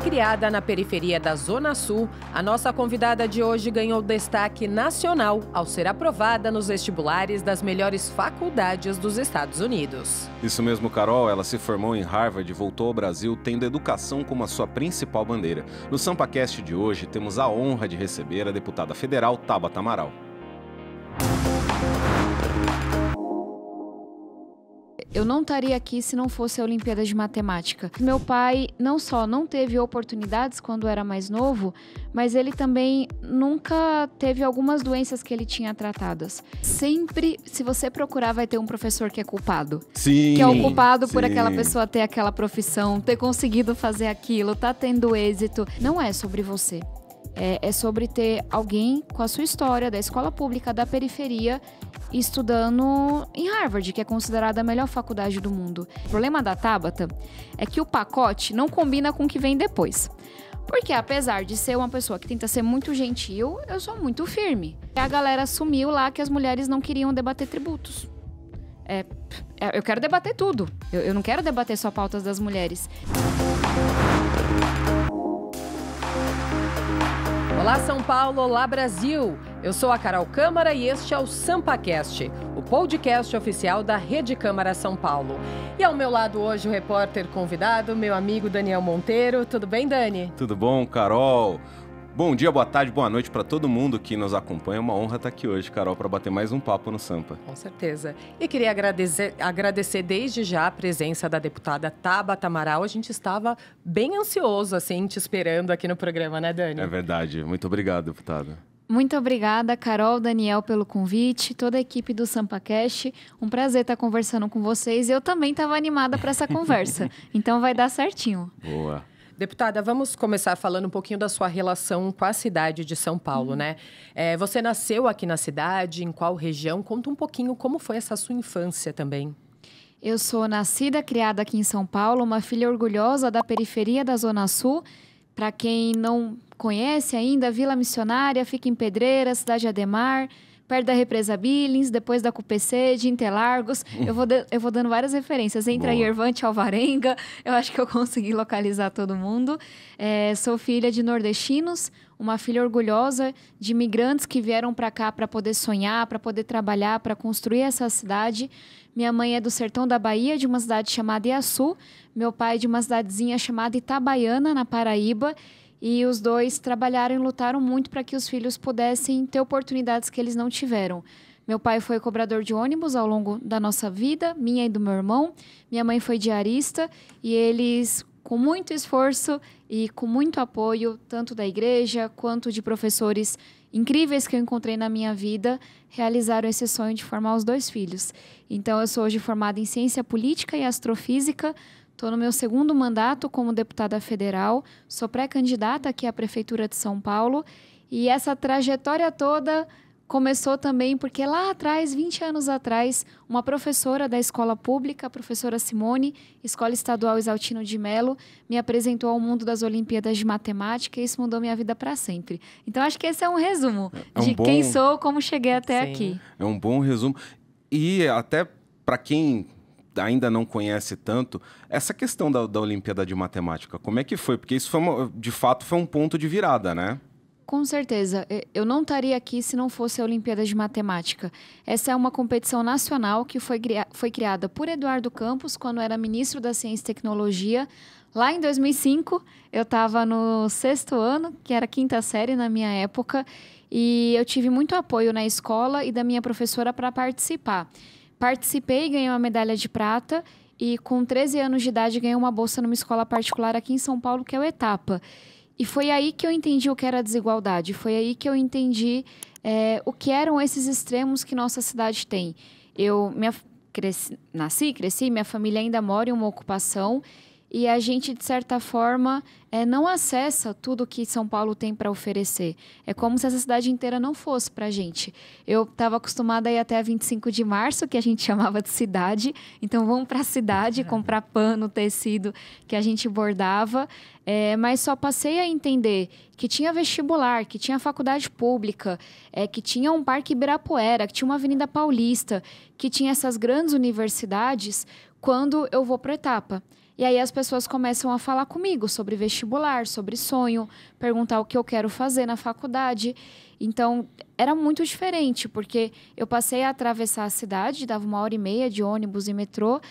Criada na periferia da Zona Sul, a nossa convidada de hoje ganhou destaque nacional ao ser aprovada nos vestibulares das melhores faculdades dos Estados Unidos. Isso mesmo, Carol. Ela se formou em Harvard e voltou ao Brasil tendo educação como a sua principal bandeira. No SampaCast de hoje, temos a honra de receber a deputada federal Tabata Amaral. Eu não estaria aqui se não fosse a Olimpíada de Matemática. Meu pai não só não teve oportunidades quando era mais novo, mas ele também nunca teve algumas doenças que ele tinha tratadas. Sempre, se você procurar, vai ter um professor que é culpado. Sim. Que é o culpado por aquela pessoa ter aquela profissão, ter conseguido fazer aquilo, tá tendo êxito. Não é sobre você. É sobre ter alguém com a sua história da escola pública, da periferia, estudando em Harvard, que é considerada a melhor faculdade do mundo. O problema da Tabata é que o pacote não combina com o que vem depois. Porque apesar de ser uma pessoa que tenta ser muito gentil, eu sou muito firme. A galera assumiu lá que as mulheres não queriam debater tributos. Eu quero debater tudo. Eu não quero debater só pautas das mulheres. Olá, São Paulo! Olá, Brasil! Eu sou a Carol Câmara e este é o SampaCast, o podcast oficial da Rede Câmara São Paulo. E ao meu lado hoje o repórter convidado, meu amigo Daniel Monteiro. Tudo bem, Dani? Tudo bom, Carol? Bom dia, boa tarde, boa noite para todo mundo que nos acompanha. É uma honra estar aqui hoje, Carol, para bater mais um papo no Sampa. Com certeza. E queria agradecer desde já a presença da deputada Tabata Amaral. A gente estava bem ansioso, assim, te esperando aqui no programa, né, Dani? É verdade. Muito obrigado, deputada. Muito obrigada, Carol, Daniel, pelo convite, toda a equipe do SampaCast. Um prazer estar conversando com vocês. Eu também estava animada para essa conversa, então vai dar certinho. Boa. Deputada, vamos começar falando um pouquinho da sua relação com a cidade de São Paulo, né? Você nasceu aqui na cidade, em qual região? Conta um pouquinho como foi essa sua infância também. Eu sou nascida, criada aqui em São Paulo, uma filha orgulhosa da periferia da Zona Sul. Para quem não conhece ainda, Vila Missionária, fica em Pedreira, Cidade Ademar, perto da Represa Billings, depois da CUPC, de Interlagos. Eu vou dando várias referências. Entre a Irvante e Alvarenga, eu acho que eu consegui localizar todo mundo. Sou filha de nordestinos, uma filha orgulhosa de imigrantes que vieram para cá para poder sonhar, para poder trabalhar, para construir essa cidade. Minha mãe é do sertão da Bahia, de uma cidade chamada Iaçu. Meu pai de uma cidadezinha chamada Itabaiana, na Paraíba. E os dois trabalharam e lutaram muito para que os filhos pudessem ter oportunidades que eles não tiveram. Meu pai foi cobrador de ônibus ao longo da nossa vida, minha e do meu irmão. Minha mãe foi diarista e eles, com muito esforço e com muito apoio, tanto da igreja quanto de professores incríveis que eu encontrei na minha vida, realizaram esse sonho de formar os dois filhos. Então, eu sou hoje formada em Ciência Política e Astrofísica. Estou no meu segundo mandato como deputada federal, sou pré-candidata aqui à Prefeitura de São Paulo e essa trajetória toda começou também porque lá atrás, 20 anos atrás, uma professora da escola pública, a professora Simone, Escola Estadual Exaltino de Mello, me apresentou ao mundo das Olimpíadas de Matemática e isso mudou minha vida para sempre. Então, acho que esse é um resumo de quem sou, como cheguei até aqui. É um bom resumo. E até para quem ainda não conhece tanto, essa questão da Olimpíada de Matemática, como é que foi? Porque isso, de fato, foi um ponto de virada, né? Com certeza. Eu não estaria aqui se não fosse a Olimpíada de Matemática. Essa é uma competição nacional que foi criada por Eduardo Campos, quando era ministro da Ciência e Tecnologia. Lá em 2005, eu estava no 6º ano, que era a 5ª série na minha época, e eu tive muito apoio na escola e da minha professora para participar. Participei, ganhei uma medalha de prata e com 13 anos de idade ganhei uma bolsa numa escola particular aqui em São Paulo, que é o Etapa. E foi aí que eu entendi o que era a desigualdade, foi aí que eu entendi o que eram esses extremos que nossa cidade tem. Eu nasci, cresci, minha família ainda mora em uma ocupação e a gente, de certa forma, não acessa tudo que São Paulo tem para oferecer. É como se essa cidade inteira não fosse para a gente. Eu estava acostumada a ir até a 25 de março, que a gente chamava de cidade. Então, vamos para a cidade comprar pano, tecido que a gente bordava. Mas só passei a entender que tinha vestibular, que tinha faculdade pública, que tinha um Parque Ibirapuera, que tinha uma Avenida Paulista, que tinha essas grandes universidades, quando eu vou para a Etapa. E aí as pessoas começam a falar comigo sobre vestibular, sobre sonho, perguntar o que eu quero fazer na faculdade. Então, era muito diferente, porque eu passei a atravessar a cidade, dava 1h30 de ônibus e metrô,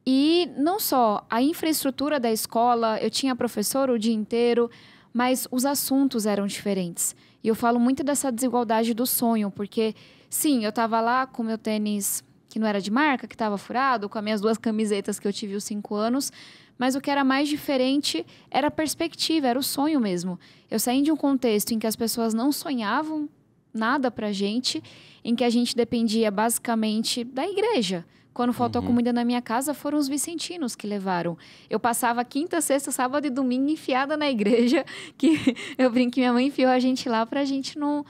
e não só a infraestrutura da escola, eu tinha professor o dia inteiro, mas os assuntos eram diferentes. E eu falo muito dessa desigualdade do sonho, porque, sim, eu estava lá com meu tênis que não era de marca, que estava furado, com as minhas 2 camisetas que eu tive aos 5 anos, mas o que era mais diferente era a perspectiva, era o sonho mesmo. Eu saí de um contexto em que as pessoas não sonhavam nada pra gente, em que a gente dependia basicamente da igreja. Quando faltou comida na minha casa, foram os vicentinos que levaram. Eu passava quinta, sexta, sábado e domingo enfiada na igreja, que eu brinco que minha mãe enfiou a gente lá pra gente não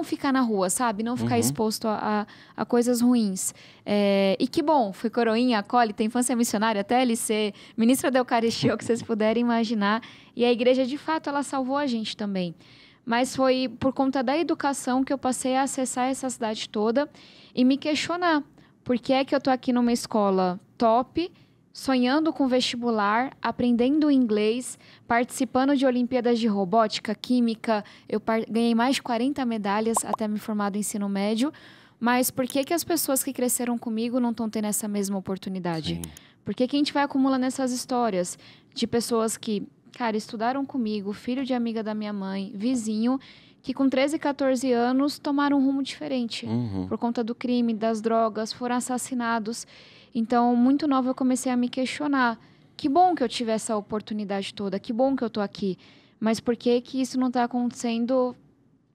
ficar na rua, sabe? Não ficar exposto a coisas ruins. E que bom, fui coroinha, acólita, infância missionária, TLC, ministra da Eucaristia, o que vocês puderem imaginar. E a igreja, de fato, ela salvou a gente também. Mas foi por conta da educação que eu passei a acessar essa cidade toda e me questionar. Por que é que eu tô aqui numa escola top, sonhando com vestibular, aprendendo inglês, participando de Olimpíadas de Robótica, Química, eu ganhei mais de 40 medalhas até me formar do ensino médio, mas por que que as pessoas que cresceram comigo não estão tendo essa mesma oportunidade? Sim. Por que que a gente vai acumulando essas histórias de pessoas que, cara, estudaram comigo, filho de amiga da minha mãe, vizinho, que com 13, 14 anos tomaram um rumo diferente por conta do crime, das drogas, foram assassinados. Então, muito nova, eu comecei a me questionar. Que bom que eu tive essa oportunidade toda, que bom que eu tô aqui. Mas por que que isso não está acontecendo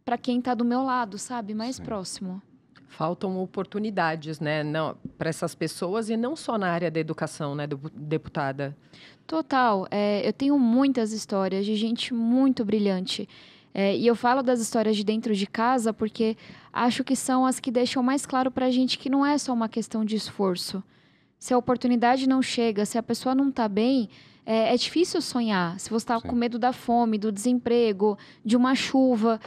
para quem está do meu lado, sabe? Mais próximo. Faltam oportunidades, né? Para essas pessoas e não só na área da educação, né, deputada? Total. Eu tenho muitas histórias de gente muito brilhante. E eu falo das histórias de dentro de casa porque acho que são as que deixam mais claro para a gente que não é só uma questão de esforço. Se a oportunidade não chega, se a pessoa não está bem, é difícil sonhar. Se você está com medo da fome, do desemprego, de uma chuva.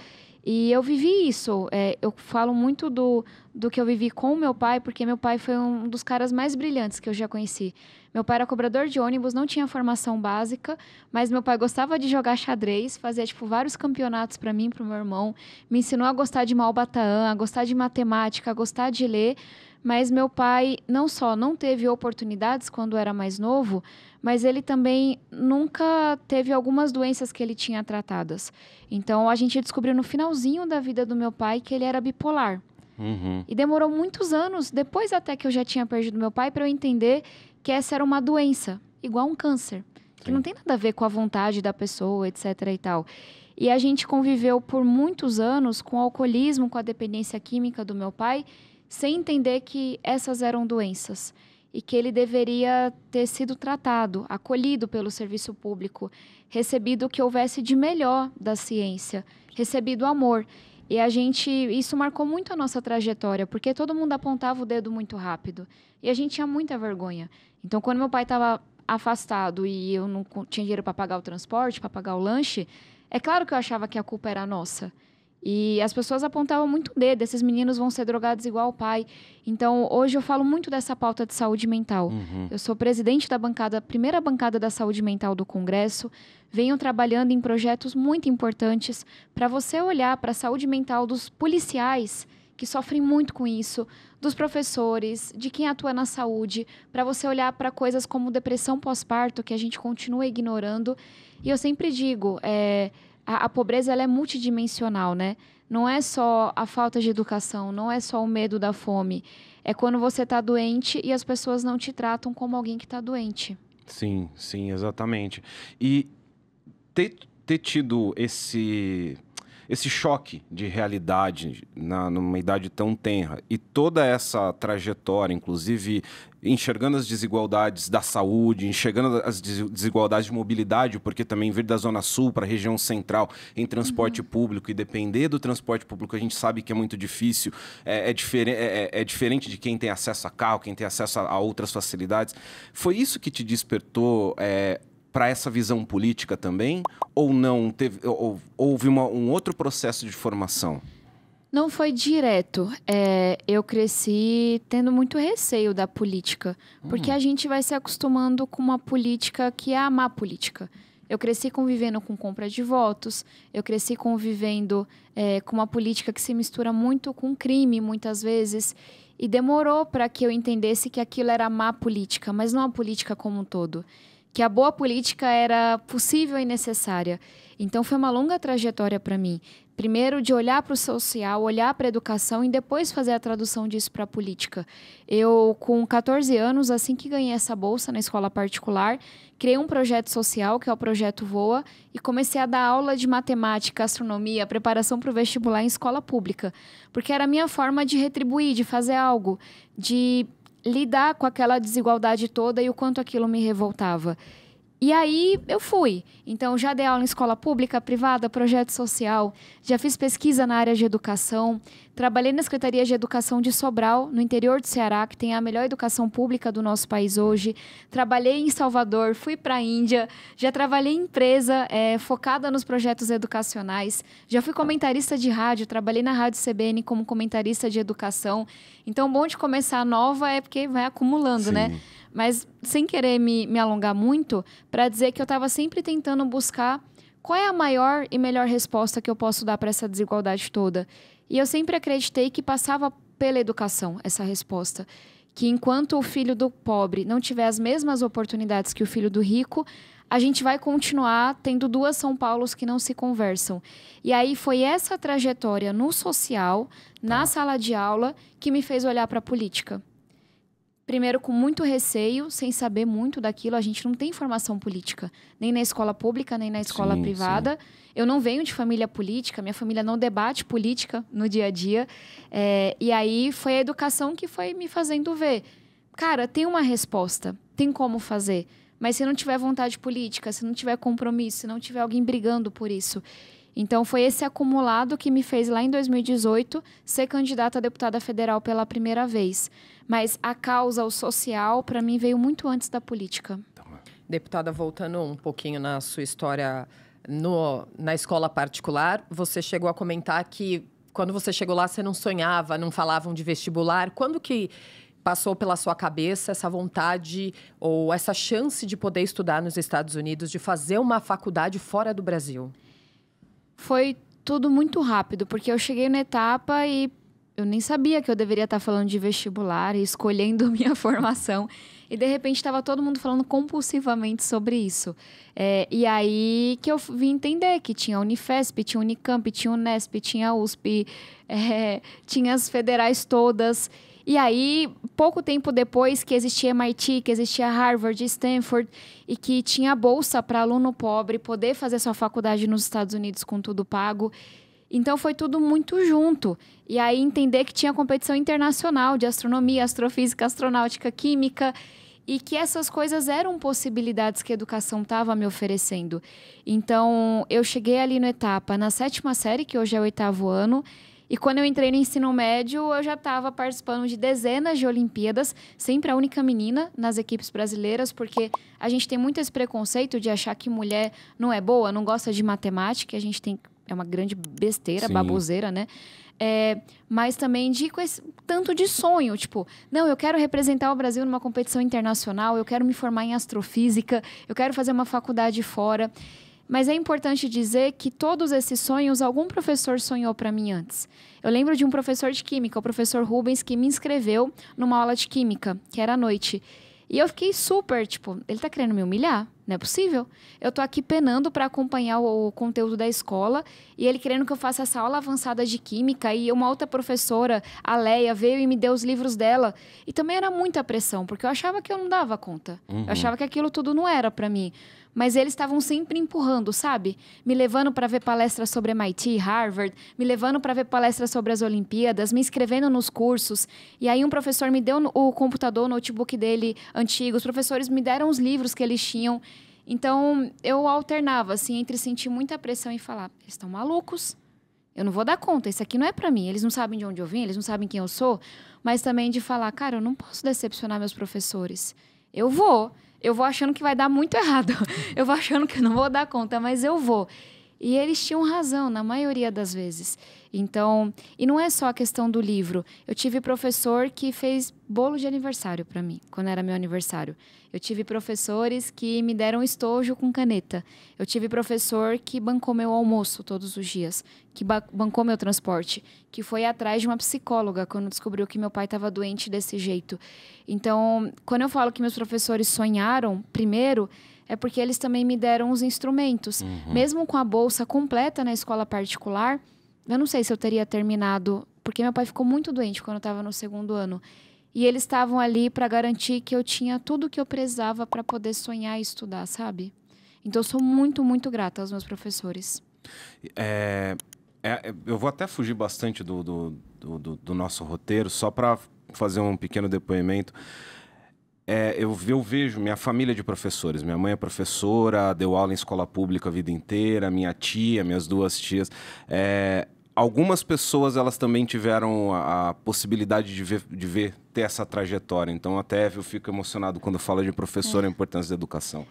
E eu vivi isso. Eu falo muito do que eu vivi com o meu pai, porque meu pai foi um dos caras mais brilhantes que eu já conheci. Meu pai era cobrador de ônibus, não tinha formação básica, mas meu pai gostava de jogar xadrez, fazia vários campeonatos para mim e para o meu irmão, me ensinou a gostar de Malbataan, a gostar de matemática, a gostar de ler, mas meu pai não só não teve oportunidades quando era mais novo, mas ele também nunca teve algumas doenças que ele tinha tratadas. Então, a gente descobriu no finalzinho da vida do meu pai que ele era bipolar. E demorou muitos anos, depois até que eu já tinha perdido meu pai, para eu entender que essa era uma doença, igual um câncer, que não tem nada a ver com a vontade da pessoa, etc. e tal. E a gente conviveu por muitos anos com o alcoolismo, com a dependência química do meu pai, sem entender que essas eram doenças e que ele deveria ter sido tratado, acolhido pelo serviço público, recebido o que houvesse de melhor da ciência, recebido amor. E isso marcou muito a nossa trajetória, porque todo mundo apontava o dedo muito rápido. E a gente tinha muita vergonha. Então, quando meu pai estava afastado e eu não tinha dinheiro para pagar o transporte, para pagar o lanche, é claro que eu achava que a culpa era nossa. E as pessoas apontavam muito o dedo, esses meninos vão ser drogados igual o pai. Então, hoje eu falo muito dessa pauta de saúde mental. Eu sou presidente da primeira bancada da saúde mental do Congresso, venho trabalhando em projetos muito importantes para você olhar para a saúde mental dos policiais, que sofrem muito com isso, dos professores, de quem atua na saúde, para você olhar para coisas como depressão pós-parto, que a gente continua ignorando. E eu sempre digo, a pobreza ela é multidimensional, né? Não é só a falta de educação, não é só o medo da fome. É quando você está doente e as pessoas não te tratam como alguém que está doente. Sim, sim, exatamente. E ter tido esse choque de realidade numa idade tão tenra e toda essa trajetória, inclusive enxergando as desigualdades da saúde, enxergando as desigualdades de mobilidade, porque também vir da Zona Sul para a região central em transporte público e depender do transporte público, a gente sabe que é muito difícil, é diferente de quem tem acesso a carro, quem tem acesso a outras facilidades. Foi isso que te despertou para essa visão política também? Ou não? Houve um outro processo de formação? Não foi direto. Eu cresci tendo muito receio da política, porque a gente vai se acostumando com uma política que é a má política. Eu cresci convivendo com compra de votos, eu cresci convivendo com uma política que se mistura muito com crime, muitas vezes, e demorou para que eu entendesse que aquilo era má política, mas não a política como um todo. Que a boa política era possível e necessária. Então, foi uma longa trajetória para mim. Primeiro, de olhar para o social, olhar para a educação e depois fazer a tradução disso para a política. Eu, com 14 anos, assim que ganhei essa bolsa na escola particular, criei um projeto social, que é o Projeto Voa, e comecei a dar aula de matemática, astronomia, preparação para o vestibular em escola pública. Porque era a minha forma de retribuir, de fazer algo, de lidar com aquela desigualdade toda e o quanto aquilo me revoltava. E aí eu fui. Então, já dei aula em escola pública, privada, projeto social, já fiz pesquisa na área de educação, trabalhei na Secretaria de Educação de Sobral, no interior do Ceará, que tem a melhor educação pública do nosso país hoje. Trabalhei em Salvador, fui para a Índia, já trabalhei em empresa focada nos projetos educacionais, já fui comentarista de rádio, trabalhei na Rádio CBN como comentarista de educação. Então, o bom de começar nova é porque vai acumulando, Sim. né? Mas sem querer me alongar muito, para dizer que eu estava sempre tentando buscar qual é a maior e melhor resposta que eu posso dar para essa desigualdade toda. E eu sempre acreditei que passava pela educação essa resposta. Que enquanto o filho do pobre não tiver as mesmas oportunidades que o filho do rico, a gente vai continuar tendo duas São Paulos que não se conversam. E aí foi essa trajetória no social, na sala de aula, que me fez olhar para a política. Primeiro, com muito receio, sem saber muito daquilo. A gente não tem formação política, nem na escola pública, nem na escola privada. Sim. Eu não venho de família política, minha família não debate política no dia a dia. E aí foi a educação que foi me fazendo ver. Cara, tem uma resposta, tem como fazer. Mas se não tiver vontade política, se não tiver compromisso, se não tiver alguém brigando por isso... Então, foi esse acumulado que me fez, lá em 2018, ser candidata a deputada federal pela primeira vez. Mas a causa, o social, para mim, veio muito antes da política. Deputada, voltando um pouquinho na sua história na escola particular, você chegou a comentar que, quando você chegou lá, você não sonhava, não falavam de vestibular. Quando que passou pela sua cabeça essa vontade ou essa chance de poder estudar nos Estados Unidos, de fazer uma faculdade fora do Brasil? Foi tudo muito rápido, porque eu cheguei na etapa e eu nem sabia que eu deveria estar falando de vestibular e escolhendo minha formação. E, de repente, estava todo mundo falando compulsivamente sobre isso. E aí que eu vim entender que tinha a Unifesp, tinha a Unicamp, tinha a Unesp, tinha a USP, tinha as federais todas. E aí, pouco tempo depois que existia MIT, que existia Harvard, Stanford, e que tinha bolsa para aluno pobre poder fazer sua faculdade nos Estados Unidos com tudo pago. Então, foi tudo muito junto. E aí, entender que tinha competição internacional de astronomia, astrofísica, astronáutica, química, e que essas coisas eram possibilidades que a educação estava me oferecendo. Então, eu cheguei ali na etapa, na 7ª série, que hoje é o 8º ano, e quando eu entrei no ensino médio, eu já estava participando de dezenas de Olimpíadas, sempre a única menina nas equipes brasileiras, porque a gente tem muito esse preconceito de achar que mulher não é boa, não gosta de matemática, a gente tem... É uma grande besteira, Sim. baboseira, né? Mas também com esse tanto de sonho, tipo, não, eu quero representar o Brasil numa competição internacional, eu quero me formar em astrofísica, eu quero fazer uma faculdade fora. Mas é importante dizer que todos esses sonhos, algum professor sonhou para mim antes. Eu lembro de um professor de química, o professor Rubens, que me inscreveu numa aula de química, que era à noite. E eu fiquei super, tipo, ele tá querendo me humilhar? Não é possível. Eu tô aqui penando para acompanhar o conteúdo da escola e ele querendo que eu faça essa aula avançada de química, e uma outra professora, a Leia, veio e me deu os livros dela. E também era muita pressão, porque eu achava que eu não dava conta. Eu achava que aquilo tudo não era para mim. Mas eles estavam sempre empurrando, sabe? Me levando para ver palestras sobre MIT, Harvard, me levando para ver palestras sobre as Olimpíadas, me inscrevendo nos cursos. E aí um professor me deu o computador, o notebook dele antigo, os professores me deram os livros que eles tinham. Então, eu alternava, assim, entre sentir muita pressão e falar, eles estão malucos, eu não vou dar conta, isso aqui não é para mim, eles não sabem de onde eu vim, eles não sabem quem eu sou, mas também de falar, cara, eu não posso decepcionar meus professores. Eu vou achando que vai dar muito errado, eu vou achando que eu não vou dar conta, mas eu vou. E eles tinham razão, na maioria das vezes. Então, e não é só a questão do livro. Eu tive professor que fez bolo de aniversário para mim, quando era meu aniversário. Eu tive professores que me deram estojo com caneta. Eu tive professor que bancou meu almoço todos os dias, que bancou meu transporte, que foi atrás de uma psicóloga quando descobriu que meu pai estava doente desse jeito. Então, quando eu falo que meus professores sonharam, primeiro, é porque eles também me deram os instrumentos. Mesmo com a bolsa completa na escola particular, eu não sei se eu teria terminado, porque meu pai ficou muito doente quando eu estava no 2º ano. E eles estavam ali para garantir que eu tinha tudo o que eu precisava para poder sonhar e estudar, sabe? Então, eu sou muito, muito grata aos meus professores. Eu vou até fugir bastante do nosso roteiro, só para fazer um pequeno depoimento. Eu vejo minha família de professores. Minha mãe é professora, deu aula em escola pública a vida inteira, minha tia, minhas 2 tias. Algumas pessoas, elas também tiveram a possibilidade de ter essa trajetória. Então, até eu fico emocionado quando falo de professor, a importância da educação.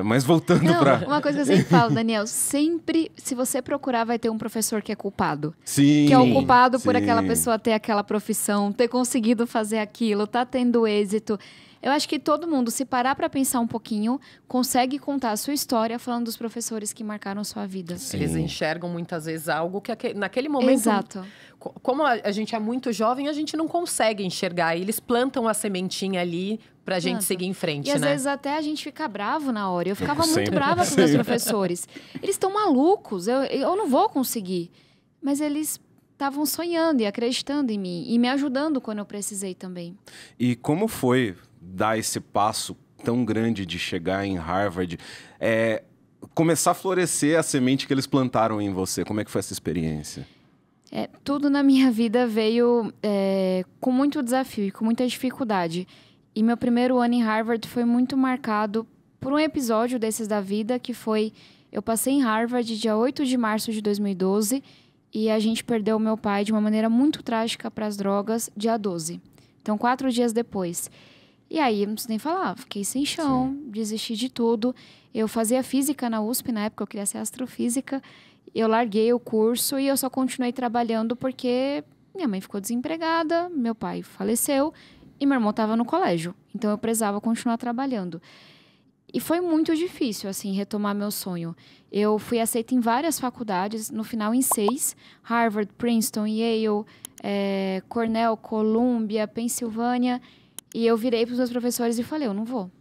Mas voltando para... Uma coisa que eu sempre falo, Daniel, sempre, se você procurar, vai ter um professor que é culpado. Sim, que é o culpado por sim. aquela pessoa ter aquela profissão, ter conseguido fazer aquilo, tá tendo êxito. Eu acho que todo mundo, se parar para pensar um pouquinho, consegue contar a sua história falando dos professores que marcaram sua vida. Sim. Eles enxergam muitas vezes algo que naquele momento... Exato. Como a gente é muito jovem, a gente não consegue enxergar. E eles plantam a sementinha ali pra gente seguir em frente, E às né? vezes até a gente fica bravo na hora. Eu ficava muito Sempre. brava com meus professores. Eles estão malucos, eu não vou conseguir. Mas eles estavam sonhando e acreditando em mim. E me ajudando quando eu precisei também. E como foi dar esse passo tão grande de chegar em Harvard, começar a florescer a semente que eles plantaram em você? Como é que foi essa experiência? Tudo na minha vida veio com muito desafio e com muita dificuldade. E meu primeiro ano em Harvard foi muito marcado por um episódio desses da vida, que foi... Eu passei em Harvard dia 8 de março de 2012 e a gente perdeu meu pai de uma maneira muito trágica para as drogas dia 12. Então, 4 dias depois. E aí, eu não preciso nem falar, fiquei sem chão, desisti de tudo. Eu fazia física na USP, na época eu queria ser astrofísica. Eu larguei o curso e eu só continuei trabalhando porque minha mãe ficou desempregada, meu pai faleceu e meu irmão estava no colégio. Então, eu precisava continuar trabalhando. E foi muito difícil, assim, retomar meu sonho. Eu fui aceita em várias faculdades, no final em 6. Harvard, Princeton, Yale, Cornell, Columbia, Pensilvânia. E eu virei para os meus professores e falei, eu não vou,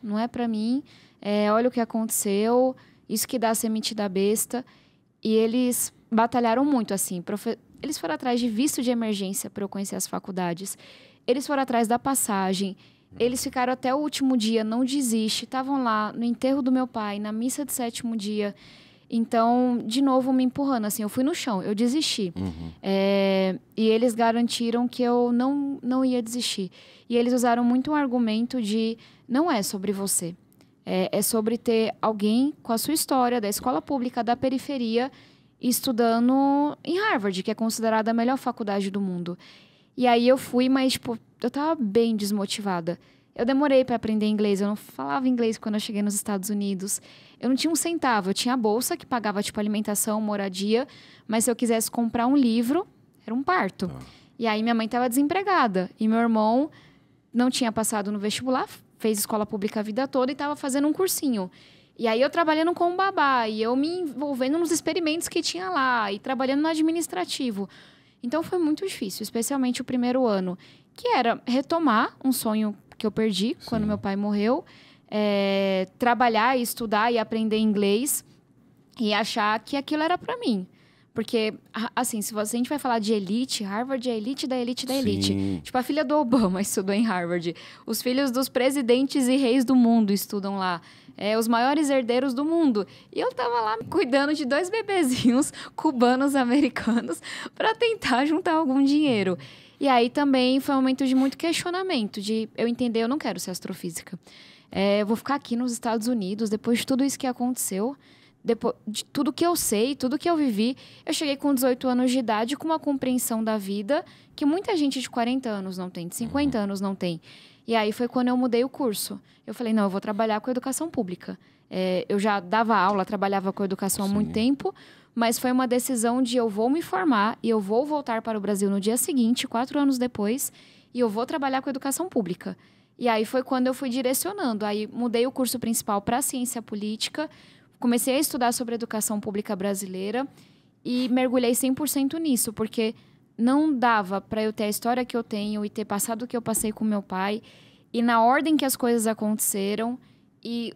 não é para mim, olha o que aconteceu, isso que dá a semente da besta. E eles batalharam muito, assim, eles foram atrás de visto de emergência para eu conhecer as faculdades, eles foram atrás da passagem, eles ficaram até o último dia, não desiste, estavam lá no enterro do meu pai, na missa de 7º dia. Então, de novo, me empurrando, assim, eu fui no chão, eu desisti. E eles garantiram que eu não ia desistir. E eles usaram muito um argumento de, não é sobre você, é sobre ter alguém com a sua história, da escola pública, da periferia, estudando em Harvard, que é considerada a melhor faculdade do mundo. E aí eu fui, mas, tipo, eu tava bem desmotivada. Eu demorei para aprender inglês, eu não falava inglês quando eu cheguei nos Estados Unidos. Eu não tinha um centavo, eu tinha a bolsa que pagava, tipo, alimentação, moradia, mas se eu quisesse comprar um livro, era um parto. E aí minha mãe estava desempregada e meu irmão não tinha passado no vestibular, fez escola pública a vida toda e estava fazendo um cursinho. E aí eu trabalhando com babá e eu me envolvendo nos experimentos que tinha lá e trabalhando no administrativo. Então foi muito difícil, especialmente o primeiro ano, que era retomar um sonho que eu perdi quando meu pai morreu, trabalhar e estudar e aprender inglês e achar que aquilo era para mim. Porque, assim, se a gente vai falar de elite, Harvard é a elite da elite da elite. Tipo, a filha do Obama estudou em Harvard. Os filhos dos presidentes e reis do mundo estudam lá. Os maiores herdeiros do mundo. E eu tava lá cuidando de 2 bebezinhos cubanos americanos para tentar juntar algum dinheiro. E aí também foi um momento de muito questionamento, de eu entender, eu não quero ser astrofísica. Eu vou ficar aqui nos Estados Unidos, depois de tudo isso que aconteceu, depois de tudo que eu sei, tudo que eu vivi, eu cheguei com 18 anos de idade com uma compreensão da vida que muita gente de 40 anos não tem, de 50 anos não tem. E aí foi quando eu mudei o curso. Eu falei, não, eu vou trabalhar com educação pública. Eu já dava aula, trabalhava com educação há muito tempo, mas foi uma decisão de eu vou me formar e eu vou voltar para o Brasil no dia seguinte, 4 anos depois, e eu vou trabalhar com educação pública. E aí foi quando eu fui direcionando. Aí mudei o curso principal para ciência política, comecei a estudar sobre educação pública brasileira e mergulhei 100% nisso, porque não dava para eu ter a história que eu tenho e ter passado o que eu passei com meu pai, e na ordem que as coisas aconteceram, e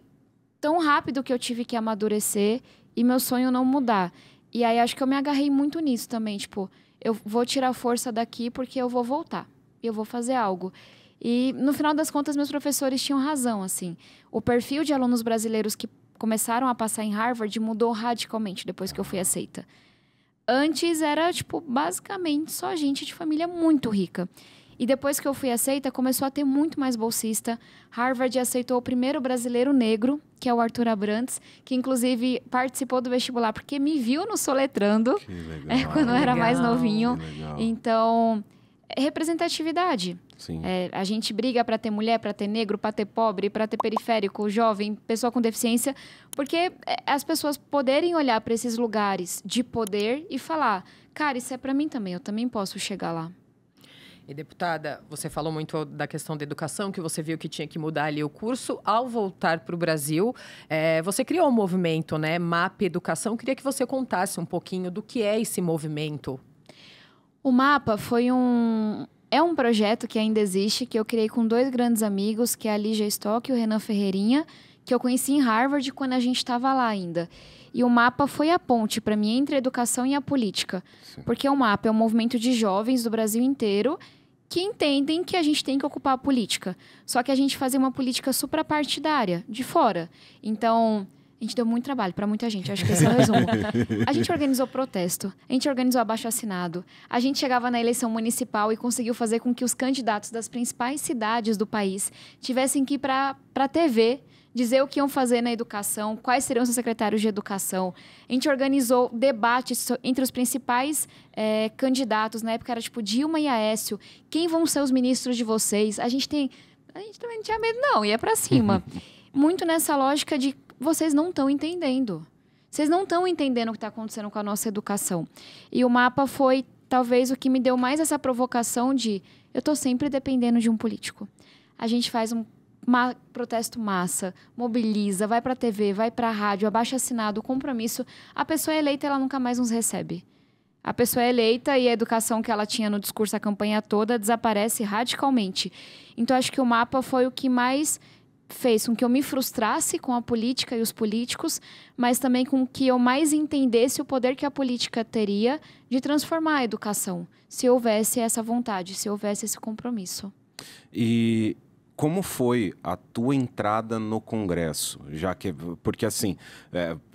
tão rápido que eu tive que amadurecer e meu sonho não mudar. E aí acho que eu me agarrei muito nisso também, tipo, eu vou tirar força daqui porque eu vou voltar, eu vou fazer algo. E no final das contas meus professores tinham razão, assim. O perfil de alunos brasileiros que começaram a passar em Harvard mudou radicalmente depois que eu fui aceita. Antes era, tipo, basicamente só gente de família muito rica. E depois que eu fui aceita, começou a ter muito mais bolsista. Harvard aceitou o primeiro brasileiro negro, que é o Arthur Abrantes, que inclusive participou do vestibular porque me viu no Soletrando. Que legal. Quando eu era mais novinho. Então, representatividade. Sim. A gente briga para ter mulher, para ter negro, para ter pobre, para ter periférico, jovem, pessoa com deficiência, porque as pessoas poderem olhar para esses lugares de poder e falar, cara, isso é para mim também, eu também posso chegar lá. E, deputada, você falou muito da questão da educação, que você viu que tinha que mudar ali o curso. Ao voltar para o Brasil, você criou um movimento, né? MAP Educação. Queria que você contasse um pouquinho do que é esse movimento. O MAPA é um projeto que ainda existe, que eu criei com 2 grandes amigos, que é a Lígia Stock e o Renan Ferreirinha, que eu conheci em Harvard quando a gente estava lá ainda. E o MAPA foi a ponte para mim entre a educação e a política. Sim. Porque o MAPA é um movimento de jovens do Brasil inteiro que entendem que a gente tem que ocupar a política. Só que a gente fazia uma política suprapartidária, de fora. Então, a gente deu muito trabalho para muita gente, acho que esse é o resumo. A gente organizou protesto, a gente organizou abaixo-assinado, a gente chegava na eleição municipal e conseguiu fazer com que os candidatos das principais cidades do país tivessem que ir para a TV, dizer o que iam fazer na educação, quais seriam os secretários de educação. A gente organizou debates entre os principais candidatos. Na época era tipo Dilma e Aécio. Quem vão ser os ministros de vocês? A gente também não tinha medo, não. Ia para cima. Muito nessa lógica de vocês não estão entendendo. Vocês não estão entendendo o que está acontecendo com a nossa educação. E o MAPA foi talvez o que me deu mais essa provocação de eu estou sempre dependendo de um político. A gente faz um protesto massa, mobiliza, vai para a TV, vai para a rádio, abaixo-assinado, compromisso. A pessoa é eleita, ela nunca mais nos recebe. A pessoa é eleita e a educação que ela tinha no discurso a campanha toda desaparece radicalmente. Então, acho que o MAPA foi o que mais fez com que eu me frustrasse com a política e os políticos, mas também com que eu mais entendesse o poder que a política teria de transformar a educação, se houvesse essa vontade, se houvesse esse compromisso. E como foi a tua entrada no Congresso? Porque assim,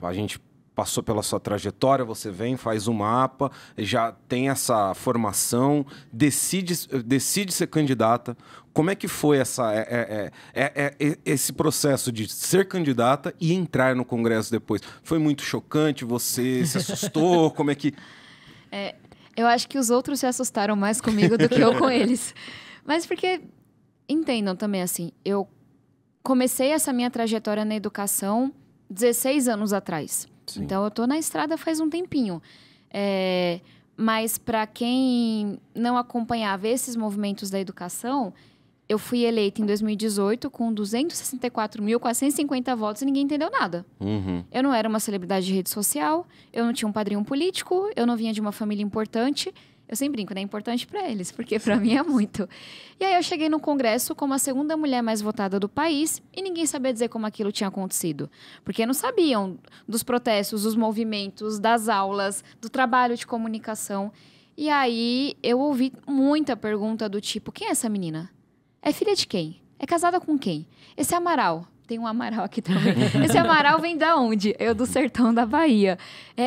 a gente passou pela sua trajetória, você vem, faz um mapa, já tem essa formação, decide ser candidata. Como é que foi esse processo de ser candidata e entrar no Congresso depois? Foi muito chocante? Você se assustou? Como é que... Eu acho que os outros se assustaram mais comigo do que eu com eles. Mas porque... Entendam também, assim, eu comecei essa minha trajetória na educação 16 anos atrás. Sim. Então, eu tô na estrada faz um tempinho. Mas, para quem não acompanhava esses movimentos da educação, eu fui eleita em 2018 com 264.450 votos e ninguém entendeu nada. Uhum. Eu não era uma celebridade de rede social, eu não tinha um padrinho político, eu não vinha de uma família importante. Eu sempre brinco, né? É importante para eles, porque para mim é muito. E aí eu cheguei no Congresso como a 2ª mulher mais votada do país e ninguém sabia dizer como aquilo tinha acontecido. Porque não sabiam dos protestos, dos movimentos, das aulas, do trabalho de comunicação. E aí eu ouvi muita pergunta do tipo, quem é essa menina? É filha de quem? É casada com quem? Esse Amaral. Tem um Amaral aqui também. Esse Amaral vem da onde? Eu do sertão da Bahia.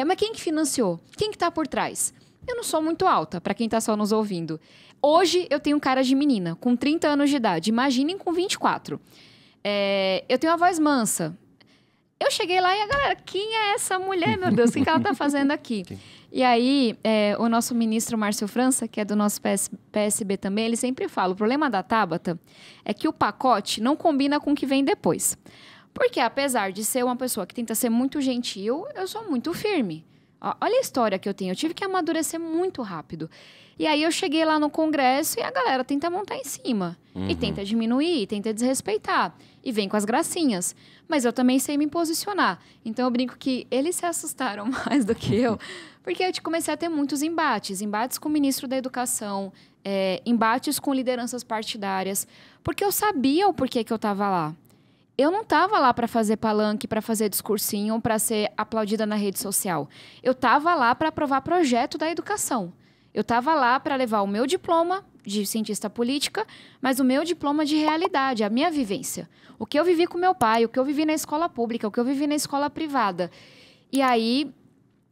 Mas quem que financiou? Quem que tá por trás? Eu não sou muito alta, para quem tá só nos ouvindo. Hoje eu tenho cara de menina, com 30 anos de idade. Imaginem com 24. Eu tenho uma voz mansa. Eu cheguei lá e a galera, quem é essa mulher, meu Deus? O que ela tá fazendo aqui? E aí, o nosso ministro Márcio França, que é do nosso PSB também, ele sempre fala, o problema da Tabata é que o pacote não combina com o que vem depois. Porque apesar de ser uma pessoa que tenta ser muito gentil, eu sou muito firme. Olha a história que eu tenho. Eu tive que amadurecer muito rápido. E aí eu cheguei lá no Congresso e a galera tenta montar em cima. E tenta diminuir, e tenta desrespeitar. E vem com as gracinhas. Mas eu também sei me posicionar. Então eu brinco que eles se assustaram mais do que eu. Porque eu comecei a ter muitos embates. Embates com o ministro da Educação. Embates com lideranças partidárias. Porque eu sabia o porquê que eu estava lá. Eu não estava lá para fazer palanque, para fazer discursinho, para ser aplaudida na rede social. Eu estava lá para aprovar projeto da educação. Eu estava lá para levar o meu diploma de cientista política, mas o meu diploma de realidade, a minha vivência. O que eu vivi com meu pai, o que eu vivi na escola pública, o que eu vivi na escola privada. E aí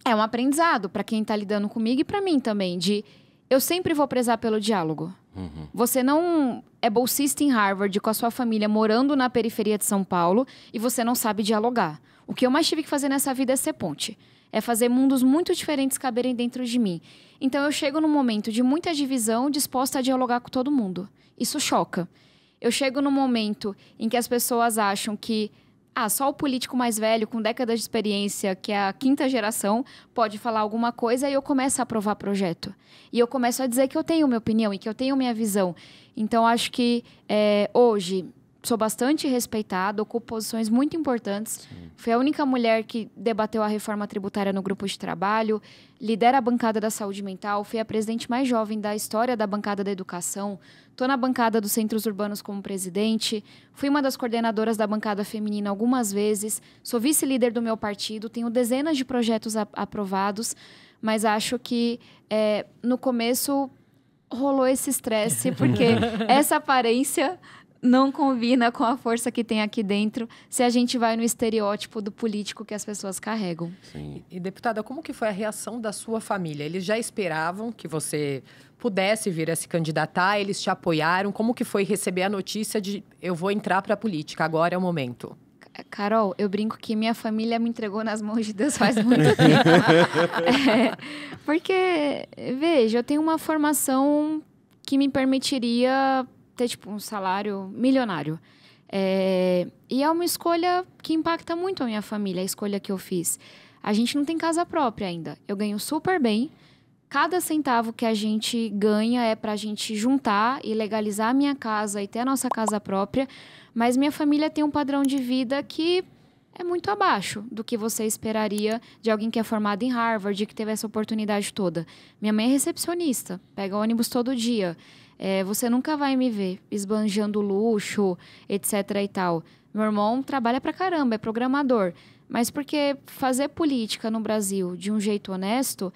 é um aprendizado para quem está lidando comigo e para mim também, de eu sempre vou prezar pelo diálogo. Você não é bolsista em Harvard com a sua família morando na periferia de São Paulo e você não sabe dialogar. O que eu mais tive que fazer nessa vida é ser ponte. É fazer mundos muito diferentes caberem dentro de mim. Então eu chego num momento de muita divisão, disposta a dialogar com todo mundo. Isso choca. Eu chego num momento em que as pessoas acham que só o político mais velho, com décadas de experiência, que é a 5ª geração, pode falar alguma coisa e eu começo a aprovar projeto. E eu começo a dizer que eu tenho minha opinião e que eu tenho minha visão. Então, acho que hoje sou bastante respeitada, ocupo posições muito importantes. Sim. Fui a única mulher que debateu a reforma tributária no grupo de trabalho, lidera a bancada da saúde mental, fui a presidente mais jovem da história da bancada da educação, estou na bancada dos centros urbanos como presidente, fui uma das coordenadoras da bancada feminina algumas vezes, sou vice-líder do meu partido, tenho dezenas de projetos aprovados, mas acho que no começo rolou esse estresse, porque essa aparência não combina com a força que tem aqui dentro se a gente vai no estereótipo do político que as pessoas carregam. Sim. E, deputada, como que foi a reação da sua família? Eles já esperavam que você pudesse vir a se candidatar? Eles te apoiaram? Como que foi receber a notícia de eu vou entrar para a política, agora é o momento? Carol, eu brinco que minha família me entregou nas mãos de Deus faz muito tempo. Porque, veja, eu tenho uma formação que me permitiria ter, um salário milionário. E é uma escolha que impacta muito a minha família, a escolha que eu fiz. A gente não tem casa própria ainda. Eu ganho super bem. Cada centavo que a gente ganha é para a gente juntar e legalizar a minha casa e ter a nossa casa própria. Mas minha família tem um padrão de vida que é muito abaixo do que você esperaria de alguém que é formado em Harvard, que teve essa oportunidade toda. Minha mãe é recepcionista, pega ônibus todo dia. Você nunca vai me ver esbanjando luxo, etc. e tal. Meu irmão trabalha pra caramba, é programador. Mas porque fazer política no Brasil de um jeito honesto,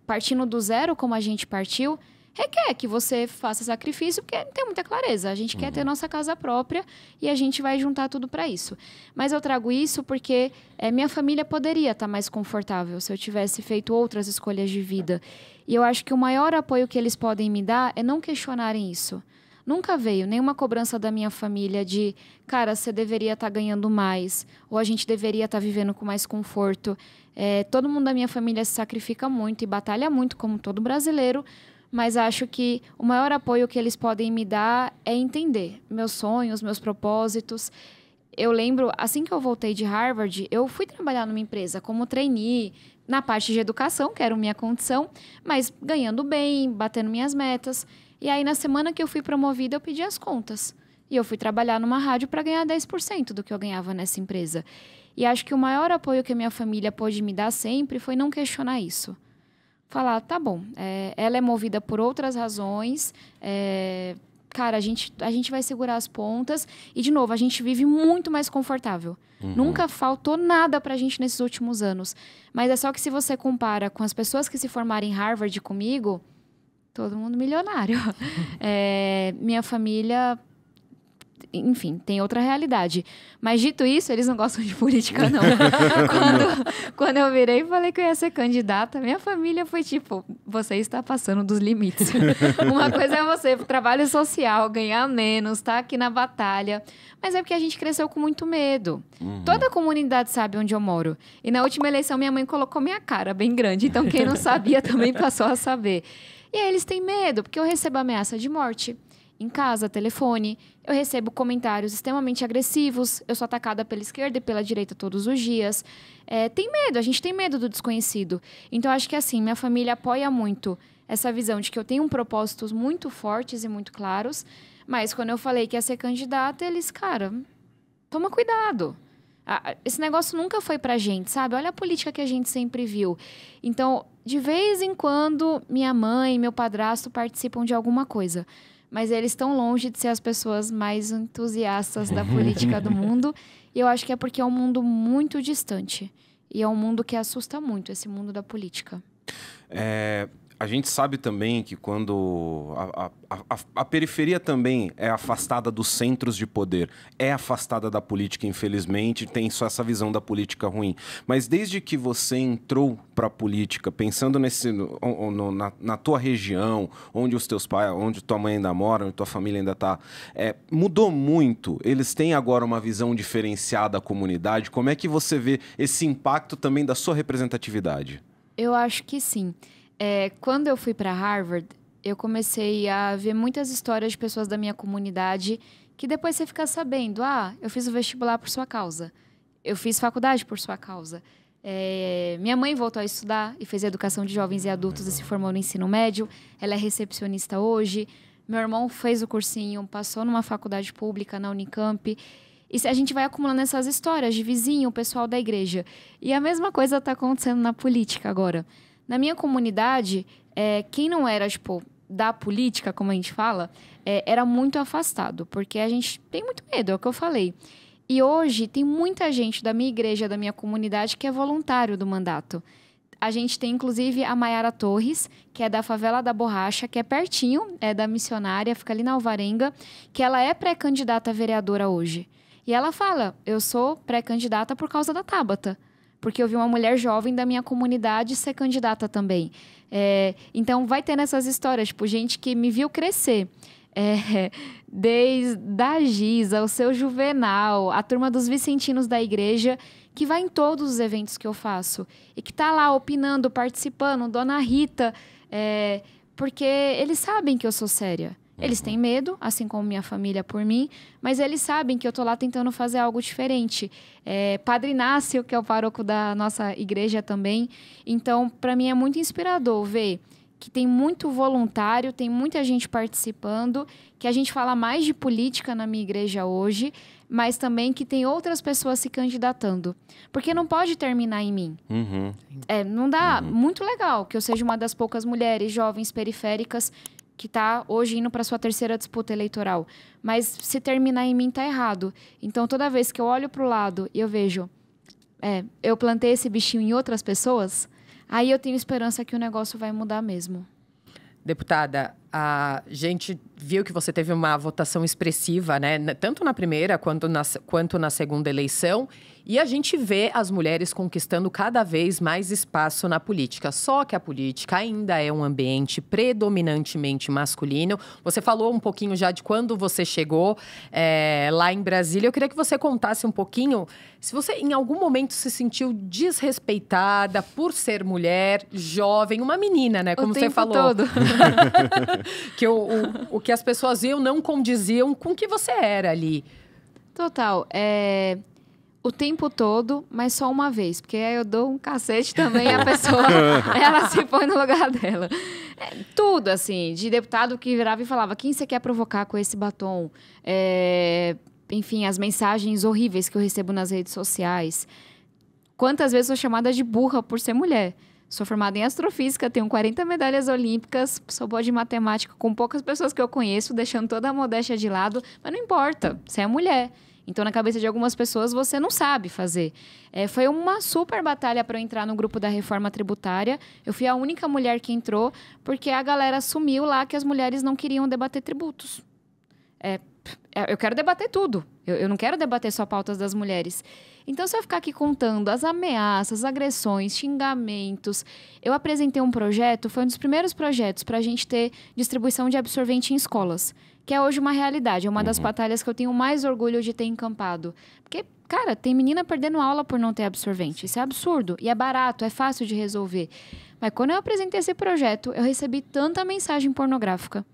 partindo do zero como a gente partiu, requer que você faça sacrifício, porque não tem muita clareza. A gente quer ter nossa casa própria e a gente vai juntar tudo para isso. Mas eu trago isso porque minha família poderia estar mais confortável se eu tivesse feito outras escolhas de vida. E eu acho que o maior apoio que eles podem me dar é não questionarem isso. Nunca veio nenhuma cobrança da minha família de, cara, você deveria estar ganhando mais, ou a gente deveria estar vivendo com mais conforto. Todo mundo da minha família se sacrifica muito e batalha muito, como todo brasileiro, mas acho que o maior apoio que eles podem me dar é entender meus sonhos, meus propósitos. Eu lembro, assim que eu voltei de Harvard, eu fui trabalhar numa empresa como trainee, na parte de educação, que era a minha condição, mas ganhando bem, batendo minhas metas. E aí, na semana que eu fui promovida, eu pedi as contas. E eu fui trabalhar numa rádio para ganhar 10% do que eu ganhava nessa empresa. E acho que o maior apoio que a minha família pôde me dar sempre foi não questionar isso. Falar, tá bom, ela é movida por outras razões, cara, a gente vai segurar as pontas. E, de novo, a gente vive muito mais confortável. Nunca faltou nada pra gente nesses últimos anos. Mas é só que se você compara com as pessoas que se formaram em Harvard comigo, todo mundo milionário. Minha família, enfim, tem outra realidade. Mas, dito isso, eles não gostam de política, não. Quando eu virei e falei que eu ia ser candidata, minha família foi tipo, você está passando dos limites. Uma coisa é você, trabalho social, ganhar menos, tá aqui na batalha. Mas é porque a gente cresceu com muito medo. Toda a comunidade sabe onde eu moro. E na última eleição, minha mãe colocou minha cara bem grande. Então, quem não sabia também passou a saber. E aí, eles têm medo, porque eu recebo ameaça de morte. em casa, telefone. Eu recebo comentários extremamente agressivos. Eu sou atacada pela esquerda e pela direita todos os dias. Tem medo, a gente tem medo do desconhecido. Então, acho que assim, minha família apoia muito essa visão de que eu tenho propósitos muito fortes e muito claros. Mas quando eu falei que ia ser candidata, eles, cara, toma cuidado. Esse negócio nunca foi pra gente, sabe? Olha a política que a gente sempre viu. Então, de vez em quando, minha mãe e meu padrasto participam de alguma coisa. Mas eles estão longe de ser as pessoas mais entusiastas da política do mundo. E eu acho que é porque é um mundo muito distante. E é um mundo que assusta muito, esse mundo da política. A gente sabe também que quando a periferia também é afastada dos centros de poder, é afastada da política, infelizmente, tem só essa visão da política ruim. Mas desde que você entrou para a política, pensando na tua região, onde os teus pais, onde tua mãe ainda mora, onde tua família ainda está, mudou muito? Eles têm agora uma visão diferenciada da comunidade? Como é que você vê esse impacto também da sua representatividade? Eu acho que sim. Quando eu fui para Harvard, eu comecei a ver muitas histórias de pessoas da minha comunidade que depois você fica sabendo, eu fiz o vestibular por sua causa, eu fiz faculdade por sua causa. Minha mãe voltou a estudar e fez educação de jovens e adultos e se formou no ensino médio, ela é recepcionista hoje. Meu irmão fez o cursinho, passou numa faculdade pública na Unicamp. E a gente vai acumulando essas histórias de vizinho, o pessoal da igreja. E a mesma coisa está acontecendo na política agora. Na minha comunidade, quem não era, da política, como a gente fala, era muito afastado, porque a gente tem muito medo, é o que eu falei. E hoje tem muita gente da minha igreja, da minha comunidade, que é voluntário do mandato. A gente tem, inclusive, a Mayara Torres, que é da Favela da Borracha, que é pertinho, é da Missionária, fica ali na Alvarenga, que ela é pré-candidata a vereadora hoje. E ela fala, eu sou pré-candidata por causa da Tabata. Porque eu vi uma mulher jovem da minha comunidade ser candidata também. Então, vai ter nessas histórias, gente que me viu crescer. Desde a Giza, o seu Juvenal, a turma dos vicentinos da igreja, que vai em todos os eventos que eu faço. E que está lá opinando, participando, Dona Rita, porque eles sabem que eu sou séria. Eles têm medo, assim como minha família por mim, mas eles sabem que eu tô lá tentando fazer algo diferente. Padre Inácio, que é o pároco da nossa igreja também. Então, para mim é muito inspirador ver que tem muito voluntário, tem muita gente participando, que a gente fala mais de política na minha igreja hoje, mas também que tem outras pessoas se candidatando. Porque não pode terminar em mim. Não dá. Muito legal que eu seja uma das poucas mulheres jovens periféricas que está hoje indo para sua terceira disputa eleitoral. Mas se terminar em mim, está errado. Então, toda vez que eu olho para o lado e eu vejo, eu plantei esse bichinho em outras pessoas, aí eu tenho esperança que o negócio vai mudar mesmo. Deputada, a gente viu que você teve uma votação expressiva, né? Tanto na primeira quanto na segunda eleição. E a gente vê as mulheres conquistando cada vez mais espaço na política. Só que a política ainda é um ambiente predominantemente masculino. Você falou um pouquinho já de quando você chegou lá em Brasília. Eu queria que você contasse um pouquinho se você em algum momento se sentiu desrespeitada por ser mulher, jovem, uma menina, né? Como você falou. Todo. Que o que as pessoas viam não condiziam com o que você era ali. Total. O tempo todo, mas só uma vez. Porque aí eu dou um cacete também e a pessoa, ela se põe no lugar dela. Tudo, assim, de deputado que virava e falava, quem você quer provocar com esse batom? Enfim, as mensagens horríveis que eu recebo nas redes sociais. Quantas vezes sou chamada de burra por ser mulher? Sou formada em astrofísica, tenho 40 medalhas olímpicas, sou boa de matemática com poucas pessoas que eu conheço, deixando toda a modéstia de lado, mas não importa, você é mulher. Então, na cabeça de algumas pessoas, você não sabe fazer. Foi uma super batalha para eu entrar no grupo da reforma tributária. Eu fui a única mulher que entrou, porque a galera assumiu lá que as mulheres não queriam debater tributos. Eu quero debater tudo. Eu não quero debater só pautas das mulheres. Então, se eu ficar aqui contando as ameaças, agressões, xingamentos... Eu apresentei um projeto, foi um dos primeiros projetos para a gente ter distribuição de absorvente em escolas, que é hoje uma realidade, é uma das batalhas que eu tenho mais orgulho de ter encampado. Porque, cara, tem menina perdendo aula por não ter absorvente. Isso é absurdo. E é barato, é fácil de resolver. Mas quando eu apresentei esse projeto, eu recebi tanta mensagem pornográfica.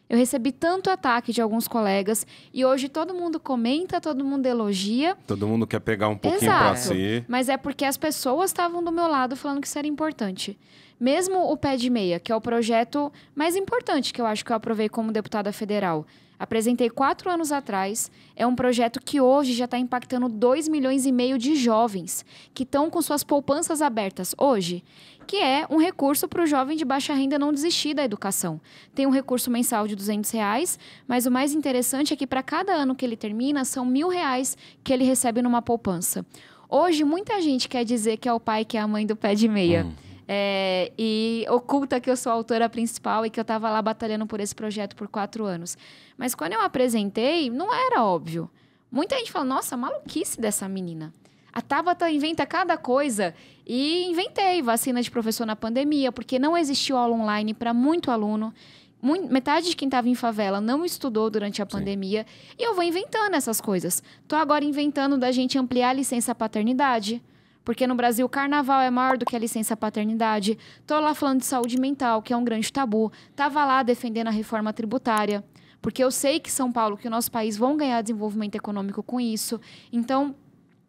Eu recebi tanto ataque de alguns colegas e hoje todo mundo comenta, todo mundo elogia. Todo mundo quer pegar um pouquinho para si. Mas é porque as pessoas estavam do meu lado falando que isso era importante. Mesmo o Pé de Meia, que é o projeto mais importante que eu acho que eu aprovei como deputada federal. Apresentei 4 anos atrás. É um projeto que hoje já está impactando 2,5 milhões de jovens que estão com suas poupanças abertas hoje, que é um recurso para o jovem de baixa renda não desistir da educação. Tem um recurso mensal de R$200, mas o mais interessante é que para cada ano que ele termina, são R$1.000 que ele recebe numa poupança. Hoje, muita gente quer dizer que é o pai, que é a mãe do Pé de Meia. E oculta que eu sou a autora principal e que eu estava lá batalhando por esse projeto por 4 anos. Mas quando eu apresentei, não era óbvio. Muita gente fala, nossa, maluquice dessa menina. A Tabata inventa cada coisa. E inventei vacina de professor na pandemia, porque não existiu aula online para muito aluno. Metade de quem estava em favela não estudou durante a pandemia. E eu vou inventando essas coisas. Estou agora inventando da gente ampliar a licença paternidade. Porque no Brasil o carnaval é maior do que a licença paternidade. Estou lá falando de saúde mental, que é um grande tabu. Estava lá defendendo a reforma tributária. Porque eu sei que São Paulo, que o nosso país vão ganhar desenvolvimento econômico com isso. Então,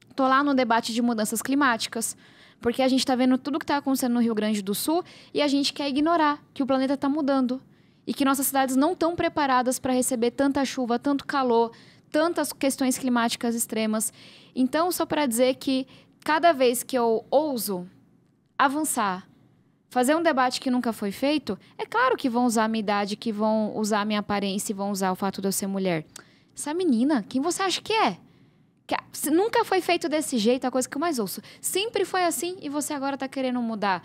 estou lá no debate de mudanças climáticas. Porque a gente está vendo tudo que está acontecendo no Rio Grande do Sul e a gente quer ignorar que o planeta está mudando. E que nossas cidades não estão preparadas para receber tanta chuva, tanto calor, tantas questões climáticas extremas. Então, só para dizer que cada vez que eu ouso avançar, fazer um debate que nunca foi feito, é claro que vão usar a minha idade, que vão usar a minha aparência e vão usar o fato de eu ser mulher. Essa menina, quem você acha que é? Que nunca foi feito desse jeito, a coisa que eu mais ouço. Sempre foi assim e você agora tá querendo mudar.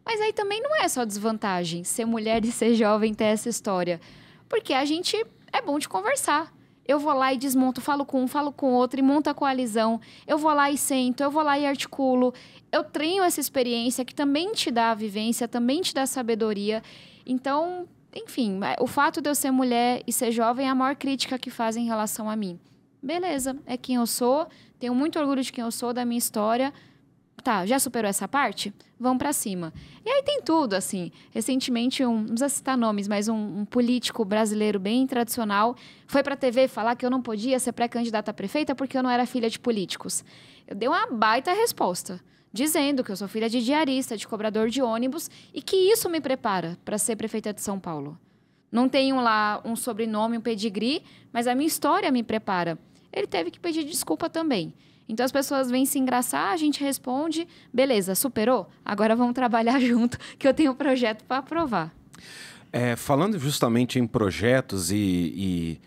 Mas aí também não é só desvantagem ser mulher e ser jovem ter essa história. Porque a gente é bom de conversar. Eu vou lá e desmonto, falo com um, falo com outro e monto a coalizão. Eu vou lá e sento, eu vou lá e articulo. Eu treino essa experiência que também te dá a vivência, também te dá sabedoria. Então, enfim, o fato de eu ser mulher e ser jovem é a maior crítica que fazem em relação a mim. Beleza, é quem eu sou, tenho muito orgulho de quem eu sou, da minha história. Tá, já superou essa parte? Vamos pra cima. E aí tem tudo, assim. Recentemente, não precisa citar nomes, mas um político brasileiro bem tradicional foi pra TV falar que eu não podia ser pré-candidata a prefeita porque eu não era filha de políticos. Eu dei uma baita resposta, dizendo que eu sou filha de diarista, de cobrador de ônibus e que isso me prepara para ser prefeita de São Paulo. Não tenho lá um sobrenome, um pedigree, mas a minha história me prepara. Ele teve que pedir desculpa também. Então, as pessoas vêm se engraçar, a gente responde, beleza, superou? Agora vamos trabalhar junto, que eu tenho um projeto para aprovar. Falando justamente em projetos e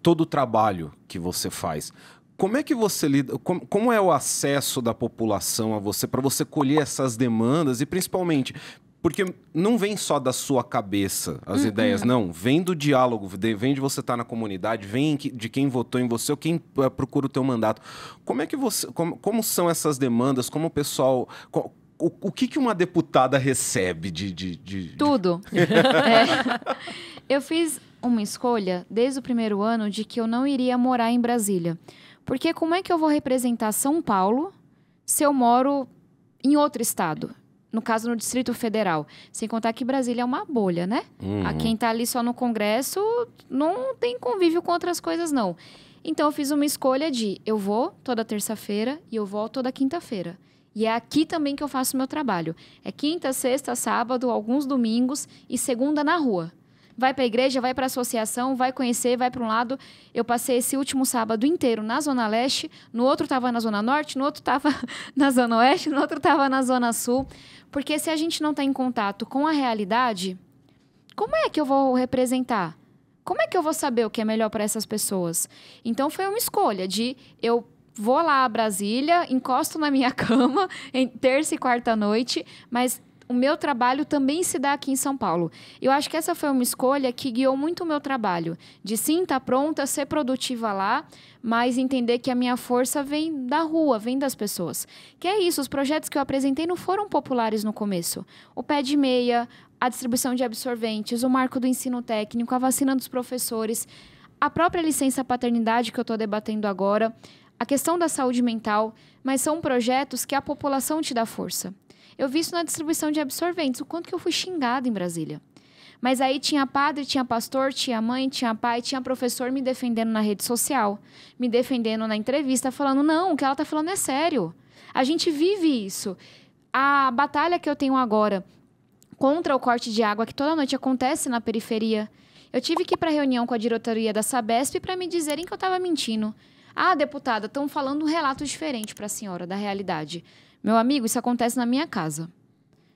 todo o trabalho que você faz, como é que você lida, como é o acesso da população a você, para você colher essas demandas e principalmente... Porque não vem só da sua cabeça as ideias, não. Vem do diálogo, vem de você estar na comunidade, vem de quem votou em você ou quem procura o teu mandato. Como é que você... Como são essas demandas? Como o pessoal... O que uma deputada recebe Tudo. Eu fiz uma escolha desde o primeiro ano de que eu não iria morar em Brasília. Porque como é que eu vou representar São Paulo se eu moro em outro estado? No caso, no Distrito Federal. Sem contar que Brasília é uma bolha, né? A quem tá ali só no Congresso não tem convívio com outras coisas, não. Então, eu fiz uma escolha de eu vou toda terça-feira e eu volto toda quinta-feira. E é aqui também que eu faço meu trabalho. É quinta, sexta, sábado, alguns domingos e segunda na rua. Vai para a igreja, vai para a associação, vai conhecer, vai para um lado. Eu passei esse último sábado inteiro na Zona Leste, no outro estava na Zona Norte, no outro estava na Zona Oeste, no outro estava na Zona Sul. Porque se a gente não está em contato com a realidade, como é que eu vou representar? Como é que eu vou saber o que é melhor para essas pessoas? Então, foi uma escolha de eu vou lá a Brasília, encosto na minha cama, em terça e quarta noite, mas... O meu trabalho também se dá aqui em São Paulo. Eu acho que essa foi uma escolha que guiou muito o meu trabalho. De sim, estar pronta, ser produtiva lá, mas entender que a minha força vem da rua, vem das pessoas. Que é isso, os projetos que eu apresentei não foram populares no começo. O Pé de Meia, a distribuição de absorventes, o marco do ensino técnico, a vacina dos professores, a própria licença paternidade que eu estou debatendo agora, a questão da saúde mental, mas são projetos que a população te dá força. Eu vi isso na distribuição de absorventes, o quanto que eu fui xingada em Brasília. Mas aí tinha padre, tinha pastor, tinha mãe, tinha pai, tinha professor me defendendo na rede social, me defendendo na entrevista, falando, não, o que ela está falando é sério. A gente vive isso. A batalha que eu tenho agora contra o corte de água, que toda noite acontece na periferia, eu tive que ir para reunião com a diretoria da Sabesp para me dizerem que eu estava mentindo. Ah, deputada, estão falando um relato diferente para a senhora da realidade. Meu amigo, isso acontece na minha casa.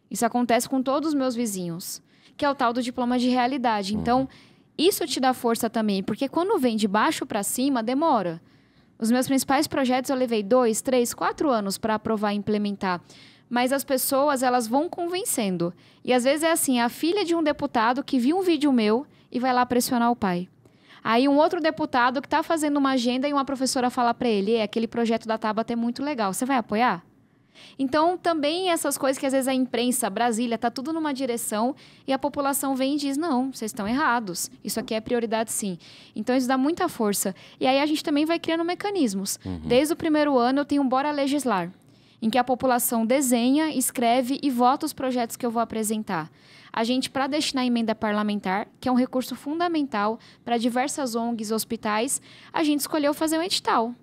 Isso acontece com todos os meus vizinhos, que é o tal do diploma de realidade. Então, isso te dá força também, porque quando vem de baixo para cima, demora. Os meus principais projetos eu levei 2, 3, 4 anos para aprovar e implementar. Mas as pessoas, elas vão convencendo. E às vezes é assim, a filha de um deputado que viu um vídeo meu e vai lá pressionar o pai. Aí um outro deputado que está fazendo uma agenda e uma professora fala para ele, aquele projeto da Tabata é muito legal, você vai apoiar? Então, também essas coisas que às vezes a imprensa, Brasília, está tudo numa direção e a população vem e diz, não, vocês estão errados, isso aqui é prioridade sim. Então, isso dá muita força. E aí a gente também vai criando mecanismos. Desde o primeiro ano eu tenho um Bora Legislar, em que a população desenha, escreve e vota os projetos que eu vou apresentar. A gente, para destinar emenda parlamentar, que é um recurso fundamental para diversas ONGs e hospitais, a gente escolheu fazer um edital.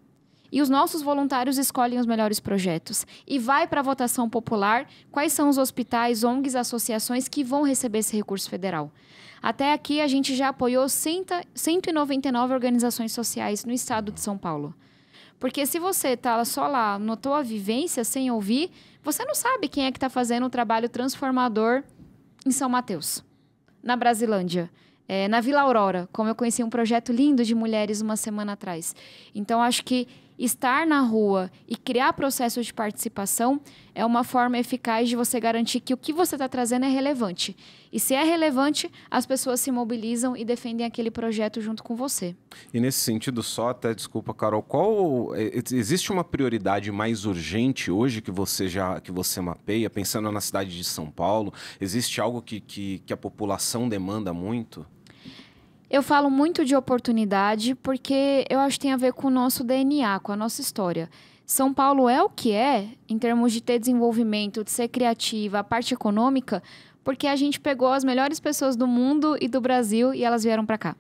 E os nossos voluntários escolhem os melhores projetos. E vai para a votação popular quais são os hospitais, ONGs, associações que vão receber esse recurso federal. Até aqui, a gente já apoiou 199 organizações sociais no estado de São Paulo. Porque se você está só lá, na tua vivência, sem ouvir, você não sabe quem é que está fazendo um trabalho transformador em São Mateus, na Brasilândia. Na Vila Aurora, como eu conheci um projeto lindo de mulheres uma semana atrás. Então, acho que estar na rua e criar processos de participação é uma forma eficaz de você garantir que o que você está trazendo é relevante. E se é relevante, as pessoas se mobilizam e defendem aquele projeto junto com você. E nesse sentido só, até desculpa, Carol, existe uma prioridade mais urgente hoje que você mapeia, pensando na cidade de São Paulo? Existe algo que a população demanda muito? Eu falo muito de oportunidade porque eu acho que tem a ver com o nosso DNA, com a nossa história. São Paulo é o que é, em termos de ter desenvolvimento, de ser criativa, a parte econômica, porque a gente pegou as melhores pessoas do mundo e do Brasil e elas vieram para cá.